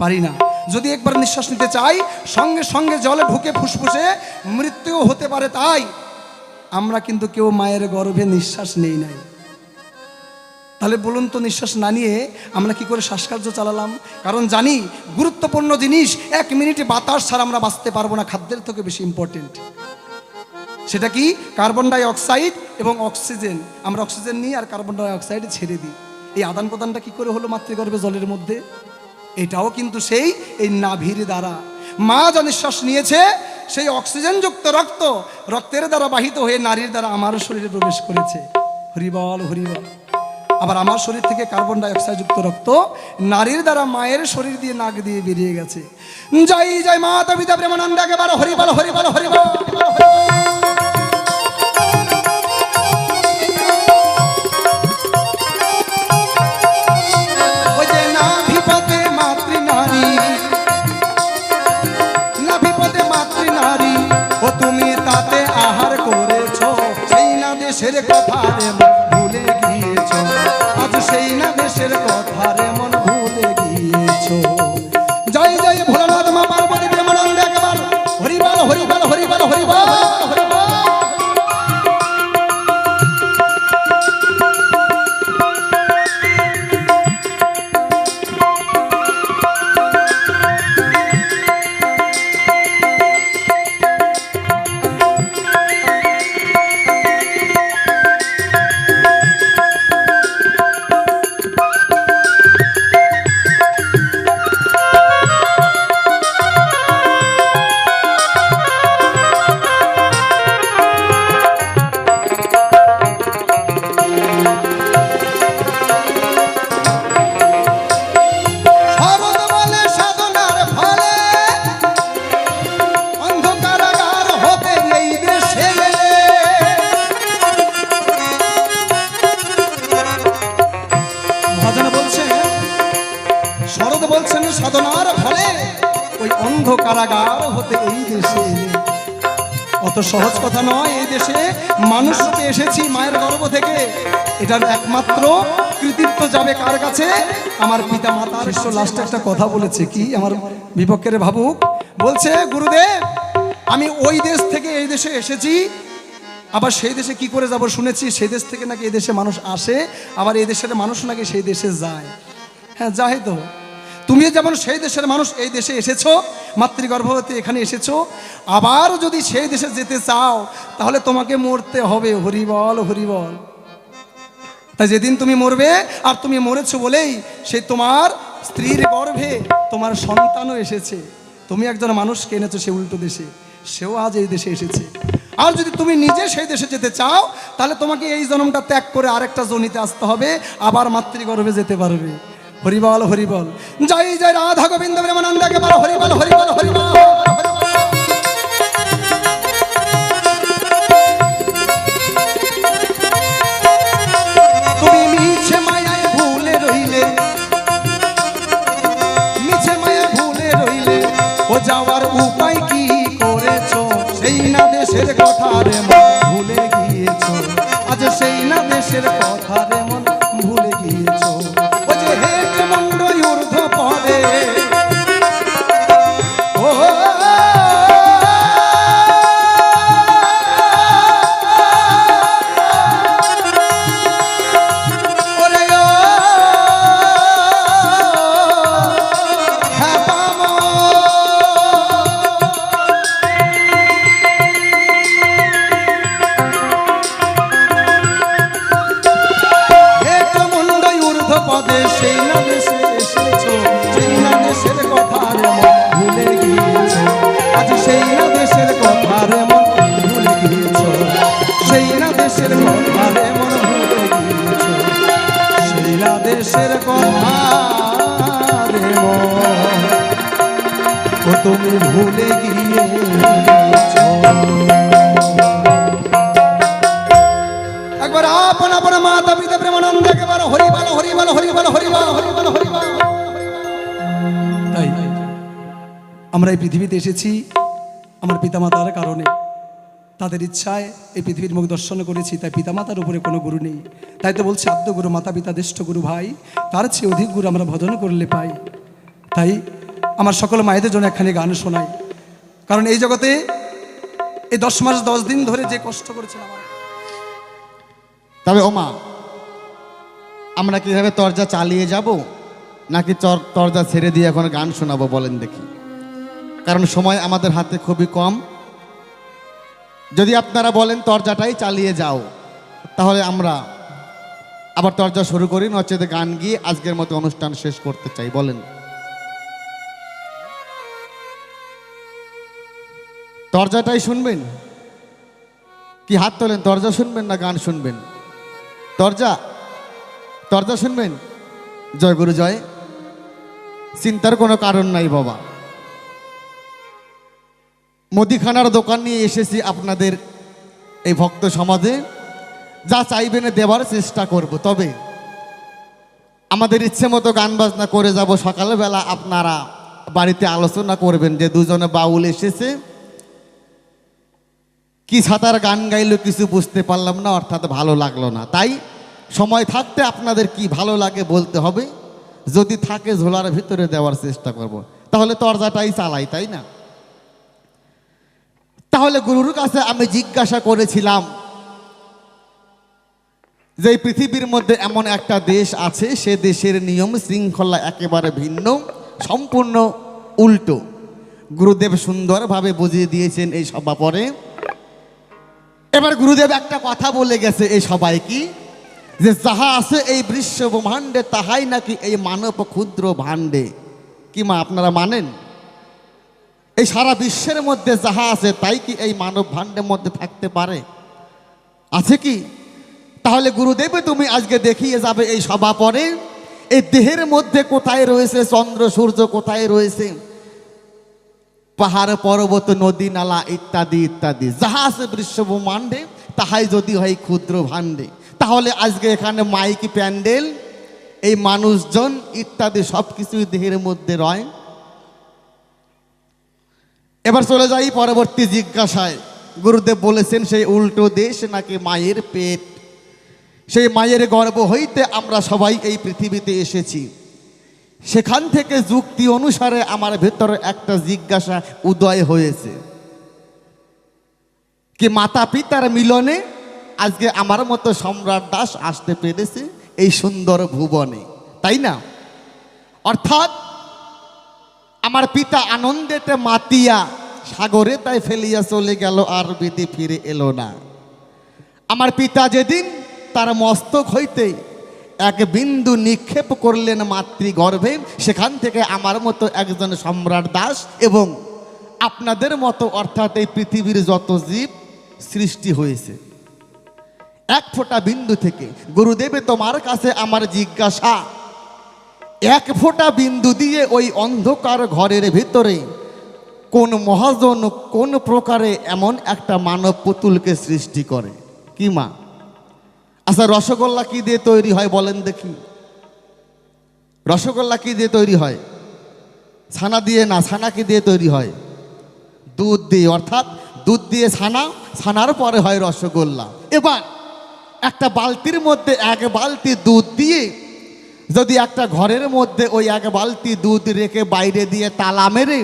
পারি না। যদি একবার নিঃশ্বাস নিতে চাই, সঙ্গে সঙ্গে জলে ঢুকে ফুসফুসে মৃত্যুও হতে পারে। তাই আমরা কিন্তু কেউ মায়ের গর্ভে নিঃশ্বাস নেই নাই। তাহলে বলুন তো, নিঃশ্বাস না নিয়ে আমরা কি করে শ্বাসকার্য চালালাম? কারণ জানি গুরুত্বপূর্ণ জিনিস, 1 মিনিটে বাতাস ছাড়া আমরা বাঁচতে পারবো না, খাদ্যের থেকে বেশি ইম্পর্টেন্ট। সেটা কি? কার্বন ডাই অক্সাইড এবং অক্সিজেন। আমরা অক্সিজেন নিই আর কার্বন ডাই অক্সাইড ছেড়ে দিই। এই আদান প্রদানটা কি করে হলো মাতৃগর্ভে জলের মধ্যে? এটাও কিন্তু সেই এই নাভির দ্বারা। মা যা নিঃশ্বাস নিয়েছে সেই অক্সিজেনযুক্ত রক্ত রক্তের দ্বারা বাহিত হয়ে নারীর দ্বারা আমার শরীরে প্রবেশ করেছে। হরিবল হরিবল। আবার আমার শরীর থেকে কার্বন ডাই অক্সাইড যুক্ত রক্ত নারীর দ্বারা মায়ের শরীর দিয়ে নাক দিয়ে বেরিয়ে গেছে। জয় জয় মাতা পিতা প্রেমানন্দ, একেবারে হরিবল হরিবল হরিবল। ওই যে নাভিপথে মাতৃ নারী, নাভিপথে মাতৃ নারী, ও তুমি তাতে আহার করেছ, সেই না দেশের কথা রে মন ভুলে গিয়েছ, আজ সেই না দেশের কথা রে মন ভুলে গিয়েছ। জয় জয় ভোলানাথ মা পার্বতী প্রেমানন্দ, একবার হরিবল হরিবল হরিবল হরিবল হরিবল। সাধনার ফলে ওই অন্ধ কারাগার হতে এই দেশে এলে। অত সহজ কথা নয়। এই দেশে মানুষ রূপে এসেছি মায়ের গর্ভ থেকে, এটার একমাত্র কৃতিত্ব যাবে কার কাছে? আমার পিতা মাতার। লাস্টে একটা কথা বলেছে, কি আমার বিপক্ষের ভাবুক বলছে, গুরুদেব আমি ওই দেশ থেকে এই দেশে এসেছি, আবার সেই দেশে কি করে যাব? শুনেছি সেই দেশ থেকে নাকি এই দেশে মানুষ আসে, আবার এই দেশের মানুষ নাকি সেই দেশে যায়। হ্যাঁ যায় তো। তুমি যেমন সেই দেশের মানুষ এই দেশে এসেছো, মাতৃগর্ভবতী এখানে এসেছো, আবার যদি সেই দেশে যেতে চাও তাহলে তোমাকে মরতে হবে। হরিবল হরিবল। তাই যেদিন তুমি মরবে, আর তুমি মরেছো বলেই সেই তোমার স্ত্রীর গর্ভে তোমার সন্তানও এসেছে। তুমি একজন মানুষকে এনেছো সে উল্টো দেশে, সেও আজ এই দেশে এসেছে। আর যদি তুমি নিজে সেই দেশে যেতে চাও তাহলে তোমাকে এই জন্মটা ত্যাগ করে আরেকটা জনিতে আসতে হবে, আবার মাতৃগর্ভে যেতে পারবে। হরিবল হরিবল। জয় জয় রাধা গোবিন্দ প্রেমানন্দ, একেবারে হরিবল হরিবল হরিবল। তুমি মিছে মায়ায় ভুলে রইলে, মিছে মায়ায় ভুলে রইলে, ও যাওয়ার উপায় কি করেছো? সেই না দেশের কথা রে মন ভুলে গিয়েছো, আজ সেই না দেশের কথা রে মন ভুলে গিয়েছো। ও যে হেট মন্ড ঊর্ধ্ব পদে, ও ওরে ও হ্যাঁ পামো, পদে সেই না দেশে এসেছো, সেই না দেশের কথা রে মন ভুলে গিয়েছো, আজ সেই না দেশের কথা রে মন ভুলে গিয়েছো, সেই না দেশের কথা রে মন ভুলে গিয়েছো, সেই না দেশের কথা রে মন ও তুমি ভুলে গিয়েছো। একবার আপন আপন মাতা পিতা প্রেমানন্দ, একেবারে হরিবল হরিবল হরিবল হরিবল হরিবল হরিবল। তাই আমরা এই পৃথিবীতে এসেছি আমার পিতামাতার কারণে, তাদের ইচ্ছায় এই পৃথিবীর মুখ দর্শন করেছি। তাই পিতামাতার উপরে কোনো গুরু নেই। তাই তো বলছে আদ্য গুরু মাতা পিতা জ্যেষ্ঠ গুরু ভাই, তার চেয়ে অধিক গুরু আমরা ভজন করলে পাই। তাই আমার সকল মায়েদের জন্য একখানি গান শোনাই, কারণ এই জগতে এই 10 মাস 10 দিন ধরে যে কষ্ট করেছেন আমার। তবে ওমা আমরা কিভাবে তরজা চালিয়ে যাব নাকি তরজা ছেড়ে দিয়ে এখন গান শোনাবো বলেন দেখি, কারণ সময় আমাদের হাতে খুবই কম। যদি আপনারা বলেন তরজাটাই চালিয়ে যাও, তাহলে আমরা আবার তরজা শুরু করি, নচেত গান গিয়ে আজকের মতো অনুষ্ঠান শেষ করতে চাই। বলেন তরজাটাই শুনবেন কি? হাত তোলেন। তরজা শুনবেন না গান শুনবেন? তরজা তরজা শুনবেন। জয় গুরু জয়। চিন্তার কোনো কারণ নাই বাবা। মুদিখানার দোকান নিয়ে এসেছি আপনাদের এই ভক্ত সমাজে, যা চাইবেন দেওয়ার চেষ্টা করব। তবে আমাদের ইচ্ছে মতো গান বাজনা করে যাব। সকালবেলা আপনারা বাড়িতে আলোচনা করবেন যে দুজনে বাউল এসেছে, কি ছাতার গান গাইলো কিছু বুঝতে পারলাম না, অর্থাৎ ভালো লাগলো না। তাই সময় থাকতে আপনাদের কি ভালো লাগে বলতে হবে, যদি থাকে ঝোলার ভিতরে দেওয়ার চেষ্টা করব। তাহলে তরজাটাই চালাই, তাই না? তাহলে গুরুর কাছে আমি জিজ্ঞাসা করেছিলাম যে এই পৃথিবীর মধ্যে এমন একটা দেশ আছে, সে দেশের নিয়ম শৃঙ্খলা একেবারে ভিন্ন, সম্পূর্ণ উল্টো। গুরুদেব সুন্দরভাবে বুঝিয়ে দিয়েছেন এই সভা পরে। এবার গুরুদেব একটা কথা বলে গেছে এই সবাই কি, যে যাহা আছে এই বিশ্ব ব্রহ্মাণ্ডে তাহাই নাকি এই মানব ক্ষুদ্র ভাণ্ডে। কি মা আপনারা মানেন? এই সারা বিশ্বের মধ্যে যাহা আছে তাই কি এই মানব ভাণ্ডের মধ্যে থাকতে পারে? আছে কি? তাহলে গুরুদেব তুমি আজকে দেখিয়ে যাবে এই সভা পরে, এই দেহের মধ্যে কোথায় রয়েছে চন্দ্র সূর্য, কোথায় রয়েছে পাহাড় পর্বত নদী নালা ইত্যাদি ইত্যাদি। যাহা আছে বিশ্ব ব্রহ্মাণ্ডে তাহাই যদি হয় ক্ষুদ্র ভাণ্ডে। তাহলে আজকে এখানে মাইক প্যান্ডেল, এই মানুষজন ইত্যাদি সব কিছুই দেহের মধ্যে রয়। এবার চলে যাই পরবর্তী জিজ্ঞাসায়। গুরুদেব বলেছেন সেই উল্টো দেশ নাকি মায়ের পেট, সেই মায়ের গর্ভ হইতে আমরা সবাই এই পৃথিবীতে এসেছি। সেখান থেকে যুক্তি অনুসারে আমার ভেতরে একটা জিজ্ঞাসা উদয় হয়েছে, কি মাতা পিতার মিলনে আজকে আমার মতো সম্রাট দাস আসতে পেরেছে এই সুন্দর ভুবনে, তাই না? অর্থাৎ আমার পিতা আনন্দেতে মাতিয়া সাগরে তাই ফেলিয়া চলে গেল, আর বিধি ফিরে এলো না। আমার পিতা যেদিন তার মস্তক হইতে এক বিন্দু নিক্ষেপ করলেন মাতৃগর্ভে, সেখান থেকে আমার মতো একজন সম্রাট দাস এবং আপনাদের মতো অর্থাৎ এই পৃথিবীর যত জীব সৃষ্টি হয়েছে এক ফোঁটা বিন্দু থেকে। গুরুদেবে তোমার কাছে আমার জিজ্ঞাসা, এক ফোঁটা বিন্দু দিয়ে ওই অন্ধকার ঘরের ভিতরে কোন মহাজন কোন প্রকারে এমন একটা মানব পুতুলকে সৃষ্টি করে? কি মা? আচ্ছা রসগোল্লা কি দিয়ে তৈরি হয় বলেন দেখি? রসগোল্লা কি দিয়ে তৈরি হয়? ছানা দিয়ে না। ছানা কি দিয়ে তৈরি হয়? দুধ দিয়ে। অর্থাৎ দুধ দিয়ে ছানা, ছানার পরে হয় রসগোল্লা। এবার একটা বালতির মধ্যে এক বালতি দুধ দিয়ে যদি একটা ঘরের মধ্যে ওই এক বালতি দুধ রেখে বাইরে দিয়ে তালা মেরে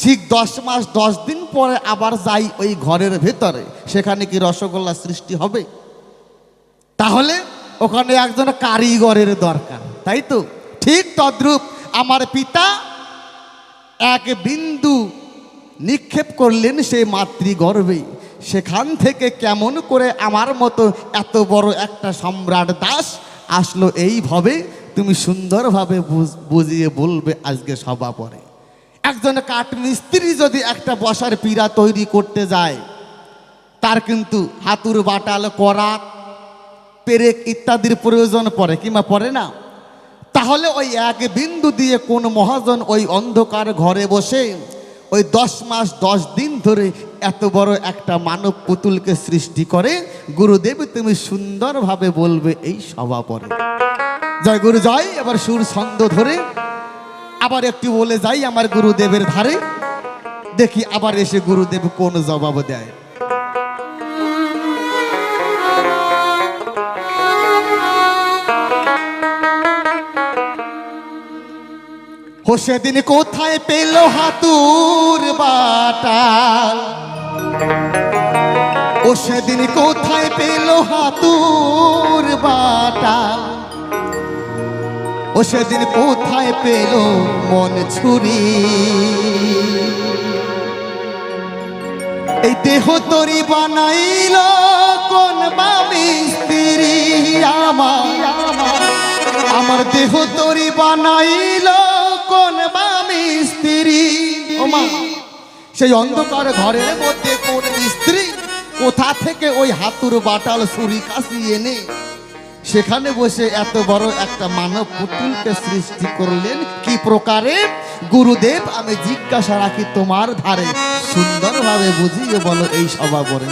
ঠিক 10 মাস 10 দিন পরে আবার যাই ওই ঘরের ভেতরে, সেখানে কি রসগোল্লা সৃষ্টি হবে? তাহলে ওখানে একজন কারিগরের দরকার, তাই তো? ঠিক তদ্রূপ আমার পিতা এক বিন্দু নিক্ষেপ করলেন সেই মাতৃগর্ভে, সেখান থেকে কেমন করে আমার মতো এত বড় একটা সম্রাট দাস আসলো এইভাবে তুমি সুন্দরভাবে বুঝিয়ে বলবে আজকে সভা পরে। একজন কাঠ মিস্ত্রি যদি একটা বসার পীড়া তৈরি করতে যায়, তার কিন্তু হাতুর বাটাল করাত পেরেক ইত্যাদির প্রয়োজন পড়ে, কিংবা পড়ে না? তাহলে ওই এক বিন্দু দিয়ে কোন মহাজন ওই অন্ধকার ঘরে বসে ওই 10 মাস 10 দিন ধরে এত বড় একটা মানব পুতুলকে সৃষ্টি করে? গুরুদেব তুমি সুন্দরভাবে বলবে এই সভা পরে। জয় গুরু জয়। এবার সুর ছন্দ ধরে আবার একটু বলে যাই আমার গুরুদেবের ধারে, দেখি আবার এসে গুরুদেব কোন জবাব দেয়। ও সেদিন কোথায় পেল হাতুর বাটাল, ও সেদিন কোথায় পেল হাতুর বাটাল, ও সেদিন কোথায় পেল মন ছুরি এই দেহ তরি বানাইল কোন বামি স্ত্রী আমার দেহ তরি বানাইল কোন বামি স্ত্রী ও মা সেই অন্ধকার ঘরের মধ্যে কোন স্ত্রী কোথা থেকে ওই হাতুর বাটাল ছুরি কাশি এনে সেখানে বসে এত বড় একটা মানব পুতুলকে সৃষ্টি করলেন কি প্রকারে গুরুদেব আমি জিজ্ঞাসা রাখি তোমার ধারে সুন্দরভাবে বুঝিয়ে বলো এই সভা করে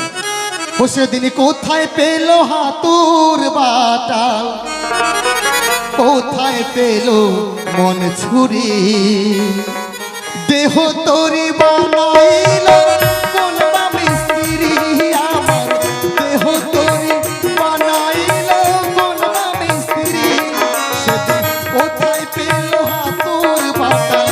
বসে দিন কোথায় পেল হাতুর বাটাল কোথায় পেল মন ছুরি দেহ তরি বানাইল কোন বামি স্ত্রী আমার দেহ তরি বানাইল কোন বামি স্ত্রী সেদিন কোথায় পেল হাতুর বাটাল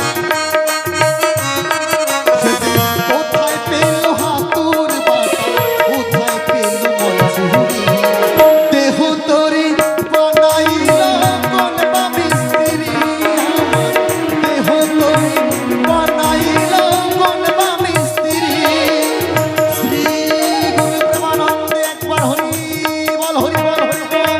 সেদিন কোথায় পেল হাতুর বাটাল কোথায় পেল মন ছুরি দেহ তরি বানাইল কোন বামি স্ত্রী আমার দেহ তরি বানাইল কোন বামি স্ত্রী শ্রী গুরু প্রেমানন্দে একবার হরি বল হরি বল হরি বল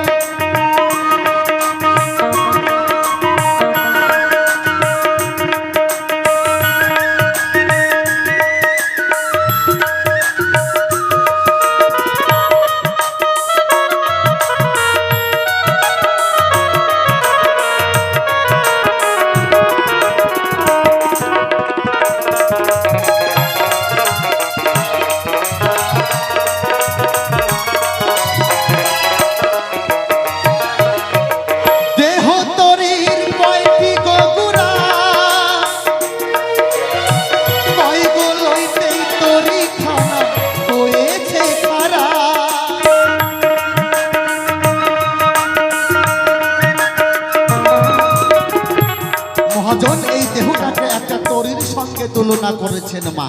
দেহ তরির কয়টি গগুরা কয় গো লইতেই তরি খানা হয়েছে খারা মহাজন এই দেহটাকে একটা তরির সঙ্গে তুলনা করেছেন মা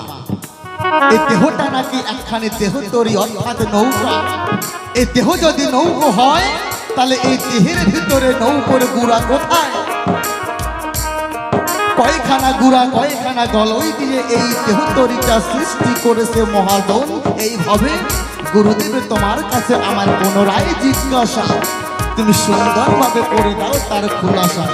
এই দেহটা নাকি একখানি দেহ তরি অর্থাৎ নৌকা এই দেহ যদি নৌকো হয় তাহলে এই দেহের ভিতরে নৌকোর গুড়া কোথায় কয়খানা গুড়া কয়খানা গলই দিয়ে এই দেহ তরিটা সৃষ্টি করেছে মহাজন এইভাবে গুরুদেব তোমার কাছে আমার পুনরায় জিজ্ঞাসা তুমি সুন্দরভাবে করে দাও তার খুলাসা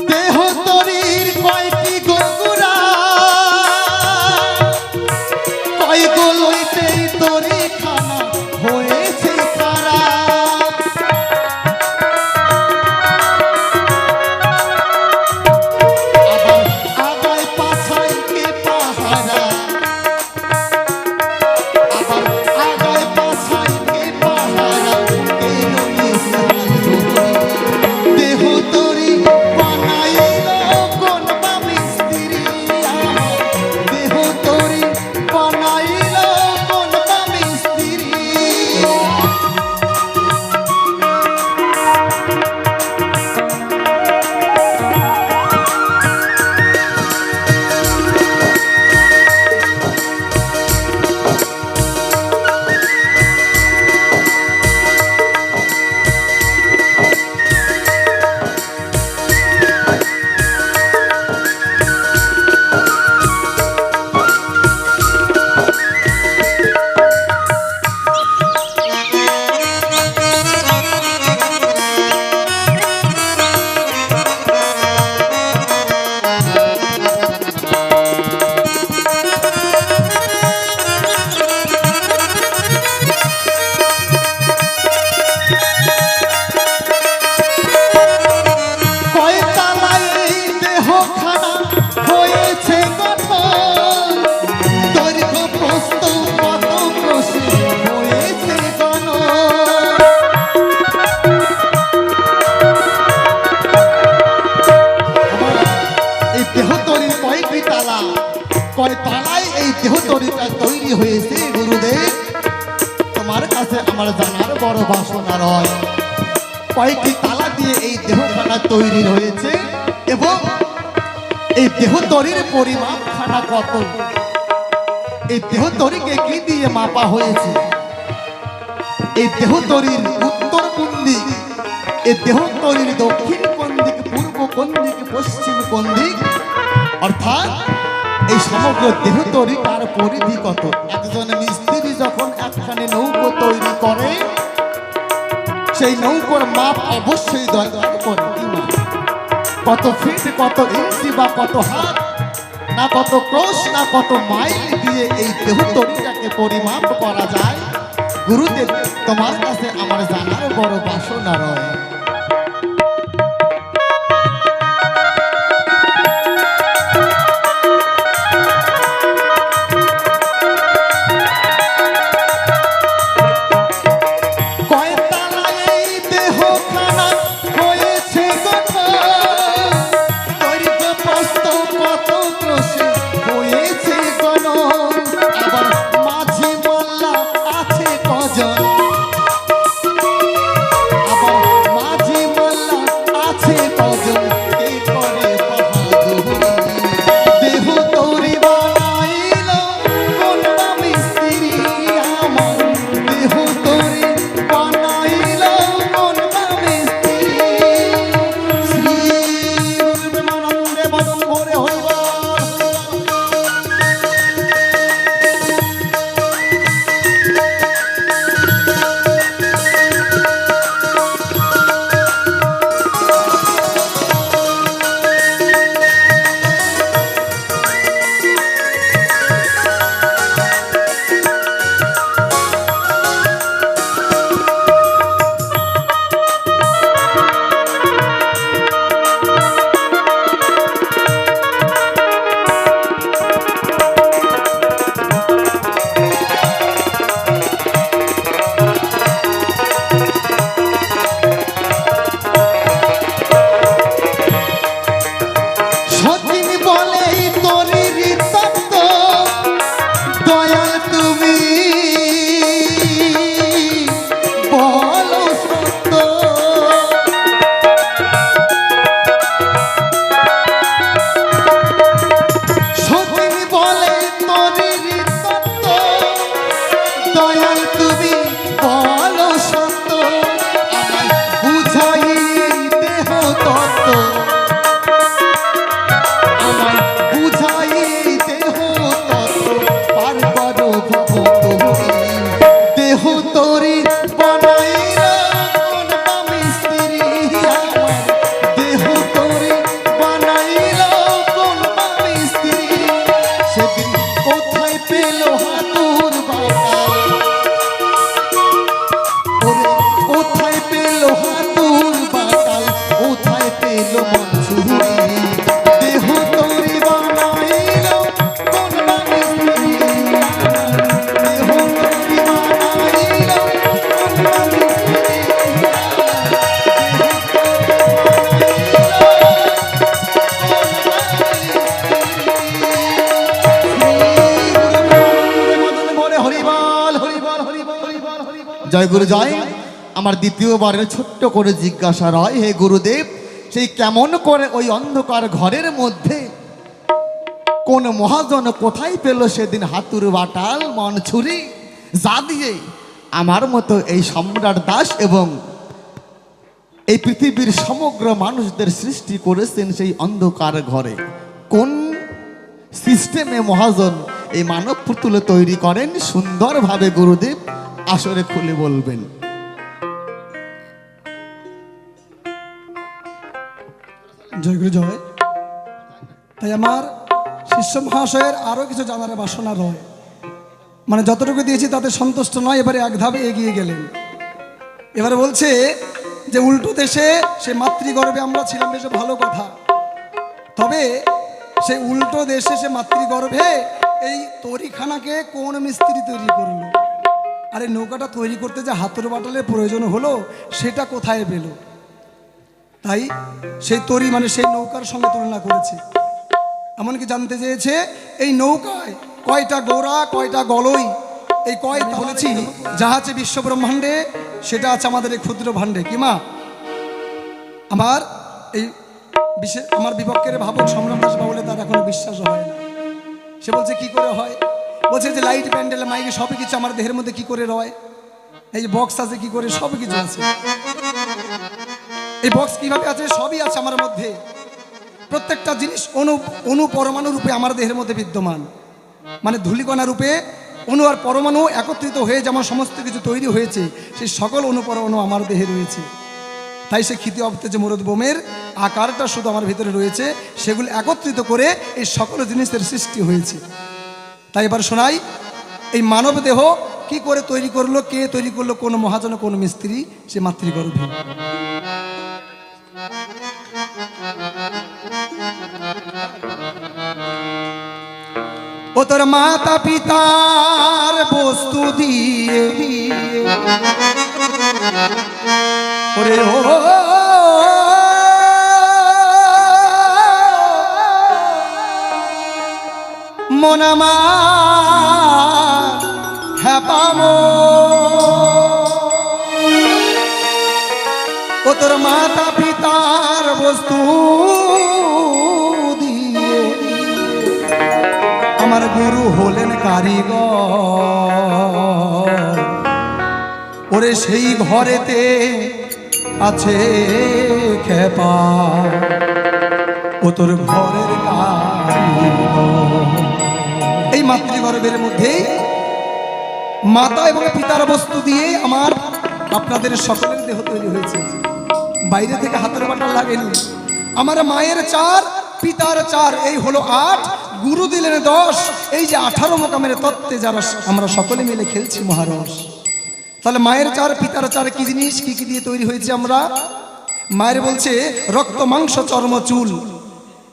দেহ তরির কয়টি গগুরা কয় গো লইতেই তরি খানা হয়েছে খারা আবার আগায় পাছায় কে পাহারা আবার আগায় পাছায় কে পাহারা কে রয়েছে দেহ তরি বানাইল কোন বামি স্ত্রী আমার দেহ তরি বানাইল কোন বামি স্ত্রী কয়তলায় এই দেহখানা হয়েছে গঠন দৈর্ঘ্য প্রস্থ কত ক্রোশে হয়েছে গণন এই দেহ তরির কয়টি তালা কয় তালায় এই দেহ তরিটা তৈরি হয়েছে গুরুদেব তোমার কাছে আমার জানার বড় বাসনা রয় কয়টি তালা দিয়ে এই দেহখানা তৈরি হয়েছে এবং এই দেহ তরির পরিমাপখানা কত, এই দেহ তরিকে কি দিয়ে মাপা হয়েছে, এই দেহ তরির উত্তর কোন দিক, এই দেহ তরির দক্ষিণ কোন দিক, পূর্ব কোন দিক, পশ্চিম কোন দিক, অর্থাৎ এই সমগ্র দেহ তরি তার পরিধি কত। একজন মিস্ত্রি যখন একখানে নৌকো তৈরি করে সেই নৌকোর মাপ অবশ্যই দরকার করে, কত ফিট, কত ইঞ্চি বা কত হাত, না কত ক্রোশ, না কত মাইল দিয়ে এই দেহ তরিটাকে পরিমাপ করা যায়। গুরুদেব, তোমার কাছে আমার জানার বড় বাসনা রয়। জয় গুরু জয়। আমার দ্বিতীয়বারের ছোট্ট করে জিজ্ঞাসা রয়, হে গুরুদেব, সেই কেমন করে ওই অন্ধকার ঘরের মধ্যে কোন মহাজন কোথায় পেল সেদিন হাতুর বাটাল মন ছুরি, যা দিয়ে আমার মতো এই সম্রাট দাস এবং এই পৃথিবীর সমগ্র মানুষদের সৃষ্টি করেছেন সেই অন্ধকার ঘরে? কোন সিস্টেমে মহাজন এই মানব পুতুল তৈরি করেন সুন্দরভাবে গুরুদেব আসরে খুলে বলবেন। জয় গুরু জয়। তাই আমার শিষ্য মহাশয়ের আরো কিছু জানার বাসনা রয়, মানে যতটুকু দিয়েছি তাতে সন্তুষ্ট নয়, এবারে এক ধাপ এগিয়ে গেলেন। এবারে বলছে যে উল্টো দেশে সে মাতৃগর্ভে আমরা ছিলাম, বেশ ভালো কথা, তবে সেই উল্টো দেশে সে মাতৃগর্ভে এই তৈরিখানাকে কোন মিস্ত্রি তৈরি করলো, আর এই নৌকাটা তৈরি করতে যে হাতুর বাটালের প্রয়োজন হলো সেটা কোথায় পেল? তাই সেই তৈরি মানে সেই নৌকার সঙ্গে তুলনা করেছে। এমনকি জানতে চেয়েছে এই নৌকায় কয়টা গোড়া কয়টা গলই, এই কয়টা বলেছি যা আছে বিশ্ব ব্রহ্মাণ্ডে সেটা আছে আমাদের এই ক্ষুদ্র ভাণ্ডে। কি মা? আমার এই বিশেষ আমার বিপক্ষের ভাবক সম্রাট দাস বাবুলে তার এখনো বিশ্বাস হয় না। সে বলছে কি করে হয়, বলছে যে লাইট প্যান্ডেল মাইকে সবই কিছু আমার দেহের মধ্যে কি করে রয়, এই যে বক্স আছে কি করে, সব কিছু আছে। এই বক্স কিভাবে আছে, সবই আছে আমার মধ্যে। প্রত্যেকটা জিনিস অণু পরমাণু রূপে আমার দেহের মধ্যে বিদ্যমান, মানে ধূলিকণা রূপে অণু আর পরমাণু একত্রিত হয়ে যেমন সমস্ত কিছু তৈরি হয়েছে, সেই সকল অণু পরমাণু আমার দেহে রয়েছে। তাই সে ক্ষিতি অব্দে যে মরদ বোমের আকারটা শুধু আমার ভিতরে রয়েছে, সেগুলো একত্রিত করে এই সকল জিনিসের সৃষ্টি হয়েছে। তাই এবার শোনাই, এই মানব দেহ কি করে তৈরি করলো, কে তৈরি করলো, কোন মহাজন, কোন মিস্ত্রি, সে মাতৃগর্ভে। ও তোর মাতা পিতার বস্তু দিয়ে ওরে ও মনামা হ্যাপামো, ও তোর মাতা পিতার বস্তু দিয়ে আমার গুরু হলেন কারিগর। ওরে সেই ঘরেতে আছে খেপা, ও তোর ঘরের কারিগর। এই মাতৃগর্ভের মধ্যেই মাতা এবং পিতার বস্তু দিয়ে আমার আপনাদের সকলের দেহ তৈরি হয়েছে। বাইরে থেকে হাতের বাটা লাগেনি। আমার মায়ের 4, পিতার 4, এই হলো 8, গুরু দিলেন 10। এই যে 18 মোকামের তত্ত্বে যারা আমরা সকলে মিলে খেলছি মহারস। তাহলে মায়ের 4, পিতার 4 কি জিনিস, কি কি দিয়ে তৈরি হয়েছে আমরা? মায়ের বলছে রক্ত মাংস চর্ম চুল,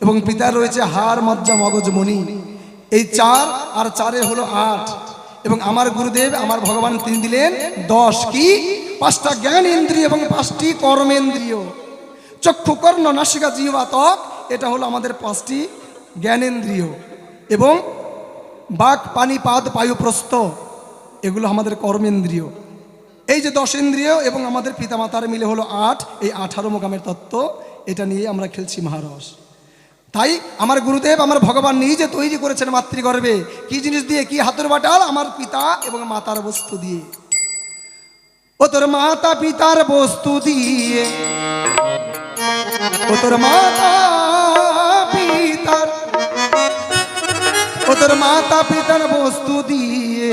এবং পিতার রয়েছে হাড় মজ্জা মগজ মণি। এই 4 আর 4 হলো 8। এবং আমার গুরুদেব আমার ভগবান তিনি দিলেন 10 কি, 5টা জ্ঞান ইন্দ্রিয় এবং 5টি কর্মেন্দ্রিয়। চক্ষু কর্ণ নাসিকা জিহ্বা ত্বক, এটা হলো আমাদের 5টি জ্ঞানেন্দ্রিয়। এবং বাক পানি পাদ পায়ু প্রস্থ, এগুলো আমাদের কর্মেন্দ্রিয়। এই যে 10 ইন্দ্রিয় এবং আমাদের পিতামাতার মিলে হলো 8, এই 18 মোকামের তত্ত্ব, এটা নিয়ে আমরা খেলছি মহারস। তাই আমার গুরুদেব আমার ভগবান নিজে তৈরি করেছেন মাতৃগর্ভে। কি জিনিস দিয়ে, কি হাতের বাটাল, আমার পিতা এবং মাতার বস্তু দিয়ে। ও তোর মাতা পিতার বস্তু দিয়ে, ও তোর মাতা পিতার, ও তোর মাতা পিতার বস্তু দিয়ে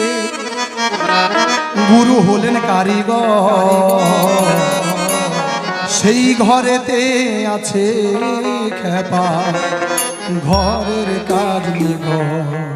গুরু হলেন কারিগর। সেই ঘরেতে আছে খেপা, ঘরের কারিগর।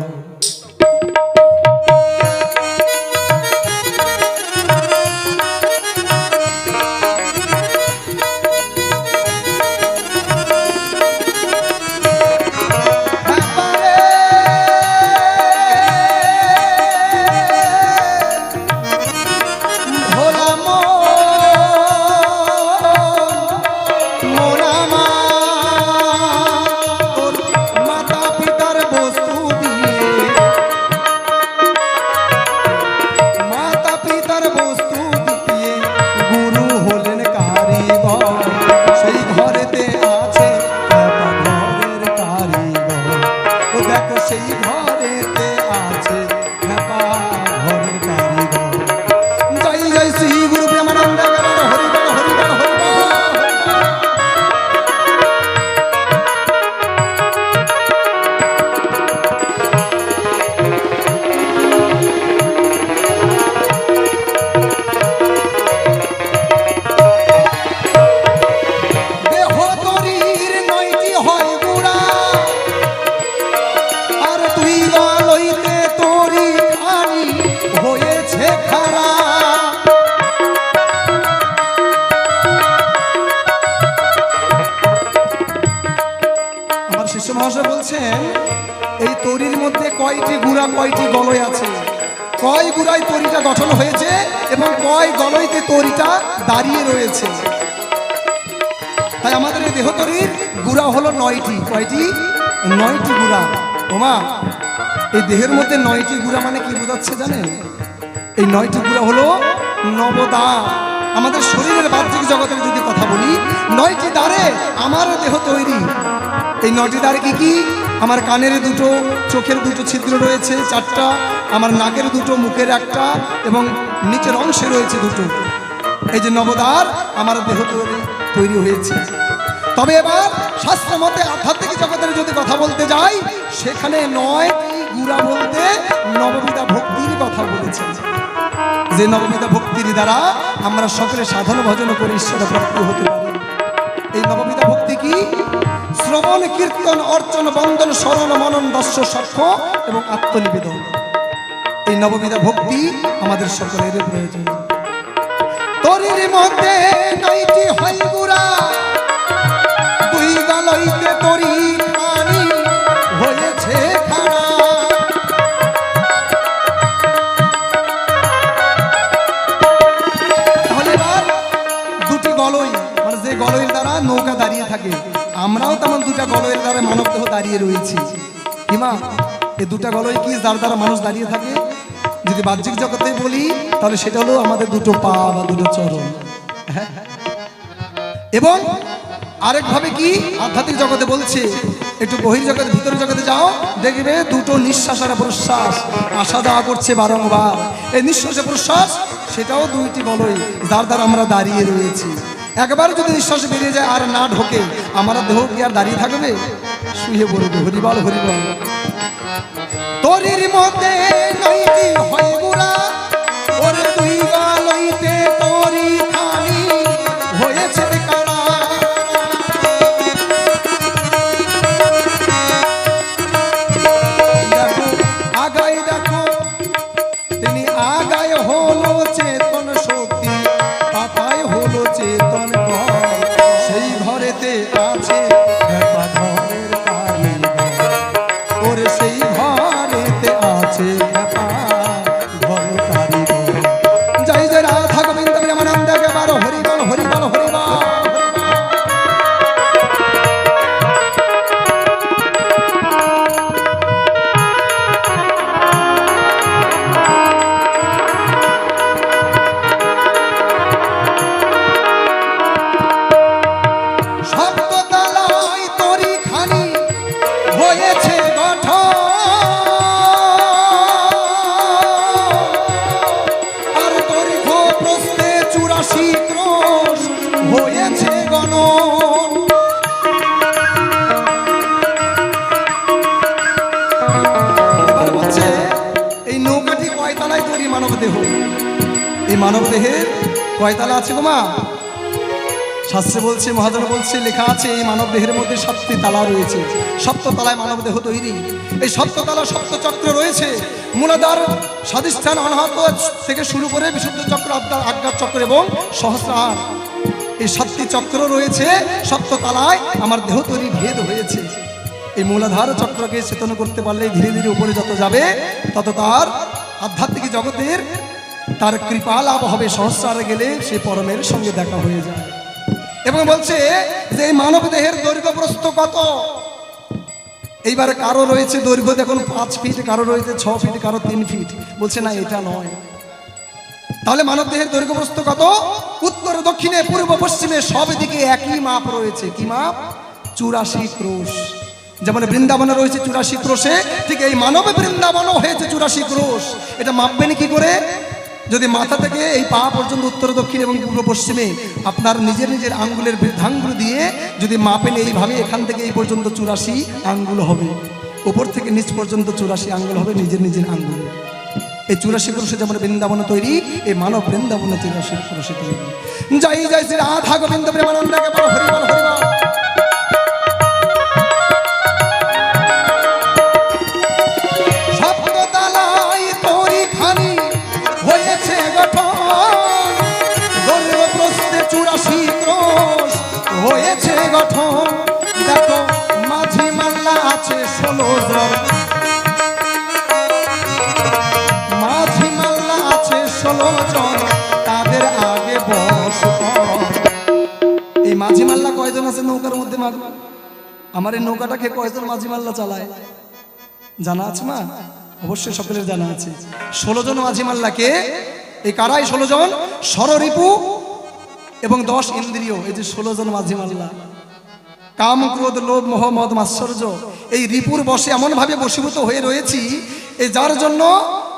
মহাশয় বলছেন এই তরির মধ্যে কয়টি গুড়া কয়টি গলয় আছে, কয় গুড়ায় তরিটা গঠন হয়েছে এবং কয় গলয়তে তরিটা দাঁড়িয়ে রয়েছে। তাই আমাদের এই দেহ তরির গুড়া হলো 9টি। কয়টি? 9টি গুড়া। ওমা, এই দেহের মধ্যে 9টি গুড়া মানে কি বোঝাচ্ছে জানেন? এই 9টি গুড়া হলো নবদা, আমাদের শরীরের বাহ্যিক জগতের যদি কথা বলি, 9টি দ্বারে আমার দেহ তৈরি। এই 9টি দ্বারে কি কি? আমার কানের দুটো, চোখের দুটো ছিদ্র রয়েছে 4টা, আমার নাকের দুটো, মুখের একটা, এবং নিচের অংশে রয়েছে দুটো। এই যে নবদ্বার আমার দেহ তৈরি হয়েছে। তবে এবার শাস্ত্র মতে আধ্যাত্মিক জগতের যদি কথা বলতে যাই, সেখানে 9টি গুড়া বলতে নববিধা ভক্তির কথা বলেছেন, যে নববিধা ভক্তির দ্বারা আমরা সকলে সাধন ভজন করে ঈশ্বর প্রাপ্ত হতে পারি। এই নববিধা ভক্তি কি? শ্রবণ, কীর্তন, অর্চন, বন্দন, স্মরণ, মনন, দর্শ, সাক্ষ্য এবং আত্মনিবেদন। এই নববিধা ভক্তি আমাদের সকলের প্রয়োজন। তরির মধ্যে 9টি হয় গুড়া, দুই গালইতে তরি খানি হয়েছে খাড়া। তাহলে এবার দুটি গলই, মানে যে গলইয়ের দ্বারা নৌকা দাঁড়িয়ে থাকে, আমরাও তেমন দুটা গলইয়ের দ্বারা মানব দেহ দাঁড়িয়ে রয়েছি। কিমা এই দুটা গলই কি, যার দ্বারা মানুষ দাঁড়িয়ে থাকে? যদি বাহ্যিক জগতে বলি তাহলে সেটা হলো আমাদের দুটো পা বা দুটো চরণ। এবং আরেকভাবে কি আধ্যাত্মিক জগতে বলছে, একটু বহির্জগতে ভিতর জগতে যাও, দেখবে দুটো নিঃশ্বাস আর প্রশ্বাস আসা যাওয়া করছে বারংবার। এই নিঃশ্বাস প্রশ্বাস সেটাও 2টি বলই, যার দ্বারা আমরা দাঁড়িয়ে রয়েছি। একবার যদি নিঃশ্বাস বেরিয়ে যায় আর না ঢোকে, আমার দেহ কি আর দাঁড়িয়ে থাকবে? শুয়ে পড়বে। হরিবল হরিবল। তরির মধ্যে 9টি হয় গুড়া, ওরে দুই গালইতে তরি খানি হয়েছে কাড়া। দেখো আগায়, দেখো তিনি আগায় হলো চেতন শক্তি, পাতায় হলো চেতন ঘর, সেই ঘরেতে আছে ঘরের কারিগর, ওরে সেই ঘরেতে আছে ঘর কারিগর। জয় জয় রাধা গোবিন্দ প্রেমানন্দ একেবার হরিবল হরিবল হরিবল। সপ্ততলায় তরি খানি হয়েছে গঠন, আর দৈর্ঘ্য প্রস্থে 84 ক্রোশ হয়েছে গণন। এবার বলছে এই নৌকাটি কয় তলায় তৈরি? মানব দেহ। এই মানব দেহের কয় তলা আছে গো মা? শাস্ত্রে বলছে, মহাজন বলছে, লেখা আছে এই মানব দেহের মধ্যে 7টি তালা রয়েছে। 7 তলায় মানব দেহ তৈরি। এই 7 তলা 7 চক্র রয়েছে। মূলাধার, স্বাধিষ্ঠান, অনাহত থেকে শুরু করে বিশুদ্ধ চক্র, আজ্ঞাত চক্র এবং সহস্রার, এই 7টি চক্র রয়েছে। 7 তলায় আমার দেহ তৈরি ভেদ হয়েছে। এই মূলাধার চক্রকে চেতন করতে পারলে ধীরে ধীরে উপরে যত যাবে তত তার আধ্যাত্মিক জগতের তার কৃপা লাভ হবে। সহস্রারে গেলে সে পরমের সঙ্গে দেখা হয়ে যায়। এবং বলছে যে এই মানব দেহের দৈর্ঘ্য প্রস্থ কত? এইবার কারো রয়েছে দৈর্ঘ্য দেখুন 5 ফিট, কারো রয়েছে 6 ফিট, কারো 3 ফিট। বলছে না, এটা নয়। তাহলে মানব দেহের দৈর্ঘ্য প্রস্থ কত? উত্তর, দক্ষিণে, পূর্ব, পশ্চিমে সব দিকে একই মাপ রয়েছে। কি মাপ? 84 ক্রোশ। যেমন বৃন্দাবনে রয়েছে 84 ক্রোশে, ঠিক এই মানব বৃন্দাবনও হয়েছে 84 ক্রোশ। এটা মাপবেন কি করে? যদি মাথা থেকে এই পা পর্যন্ত উত্তর, দক্ষিণ এবং পূর্ব, পশ্চিমে আপনার নিজের নিজের আঙ্গুলের বৃদ্ধাঙ্গুল দিয়ে যদি মাপেন, এইভাবে এখান থেকে এই পর্যন্ত 84 আঙ্গুল হবে। উপর থেকে নিচ পর্যন্ত 84 আঙ্গুল হবে নিজের নিজের আঙ্গুলে। এই 84 ক্রোশে যেমন বৃন্দাবনে তৈরি, এই মানব বৃন্দাবনে 84 ক্রোশে তৈরি। জয় জয় শ্রী রাধা গোবিন্দ প্রেমানন্দ একেবার হরিবল হরিবল। সপ্ততলায় তরি খানি হয়েছে গঠন, দৈর্ঘ্য প্রস্থে 84 ক্রোশ হয়েছে গঠন। দেখো মাঝি মাল্লা আছে 16 জন, মাঝি মাল্লা আছে 16 জন, তাদের আগে বস। এই মাঝি মাল্লা কয়জন আছে নৌকার মধ্যে? আমার এই নৌকাটাকে কয়জন মাঝি মাল্লা চালায় জানা আছে মা? অবশ্যই সকলের জানা আছে। 16 জন মাঝি মাল্লাকে। এই কারাই 16 জন? ষড়রিপু এবং 10 ইন্দ্রিয়, এই যে 16 জন মাঝি মাল্লা, কাম ক্রোধ লোভ মোহ মদ মাৎসর্য, এই রিপুর বশে এমনভাবে বশীভূত হয়ে রয়েছি, এই যার জন্য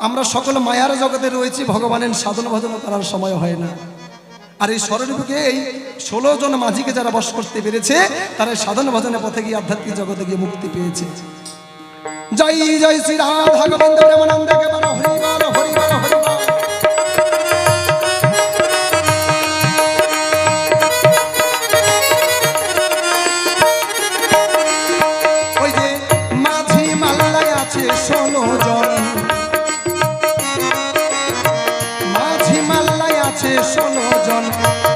আমরা সকল মায়ার জগতে রয়েছি, ভগবানের সাধন ভজন করার সময় হয় না। আর এই স্বরূপকে এই 16 জন মাঝিকে যারা বশ করতে পেরেছে, তারা সাধন ভজনের পথে গিয়ে আধ্যাত্মিক জগতে গিয়ে মুক্তি পেয়েছে। জয় জয় শ্রী রাধা গোবিন্দ প্রেমানন্দ কেবল হরিবল হরিবল হরিবল। ওই যে মাঝি মাল্লায় আছে 16 জন, মাঝি মাল্লায় আছে 16 জন,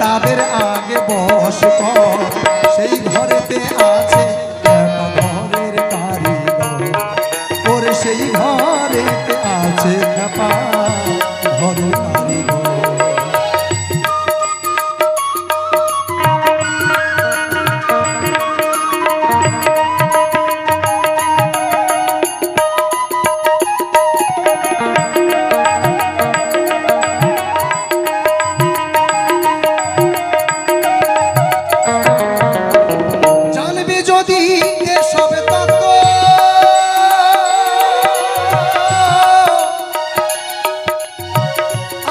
তাদের আগে বস কর, সেই ঘরেতে আছে ঘরের কারিগর, ওরে সেই ঘরেতে আছে ঘর কারিগর। জানবি যদি এসব তত্ত্ব,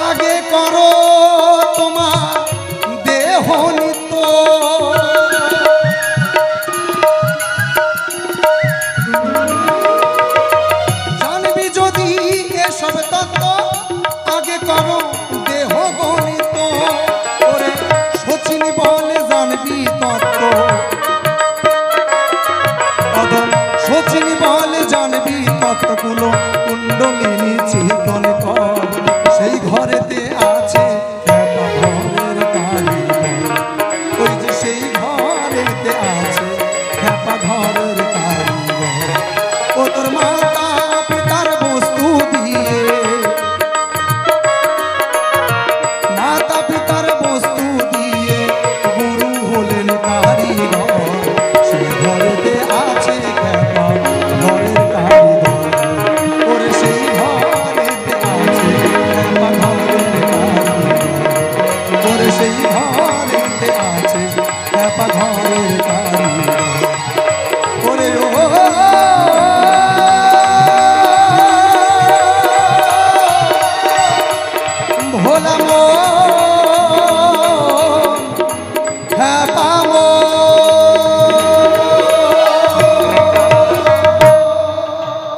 আগে করো তোমার দেহ নিত্য, জানবি যদি এসব তত্ত্ব, আগে করো দেহ গণিত, ওরে সচিন বলে জানবি তত্ত্ব, সচিন বলে জানবি তত্ত্বগুলো, কুণ্ডলিনী চিন্তন কর, সেই ঘরেতে আছে ঘরের কারিগর, ওই যে সেই ঘরেতে আছে ঘরের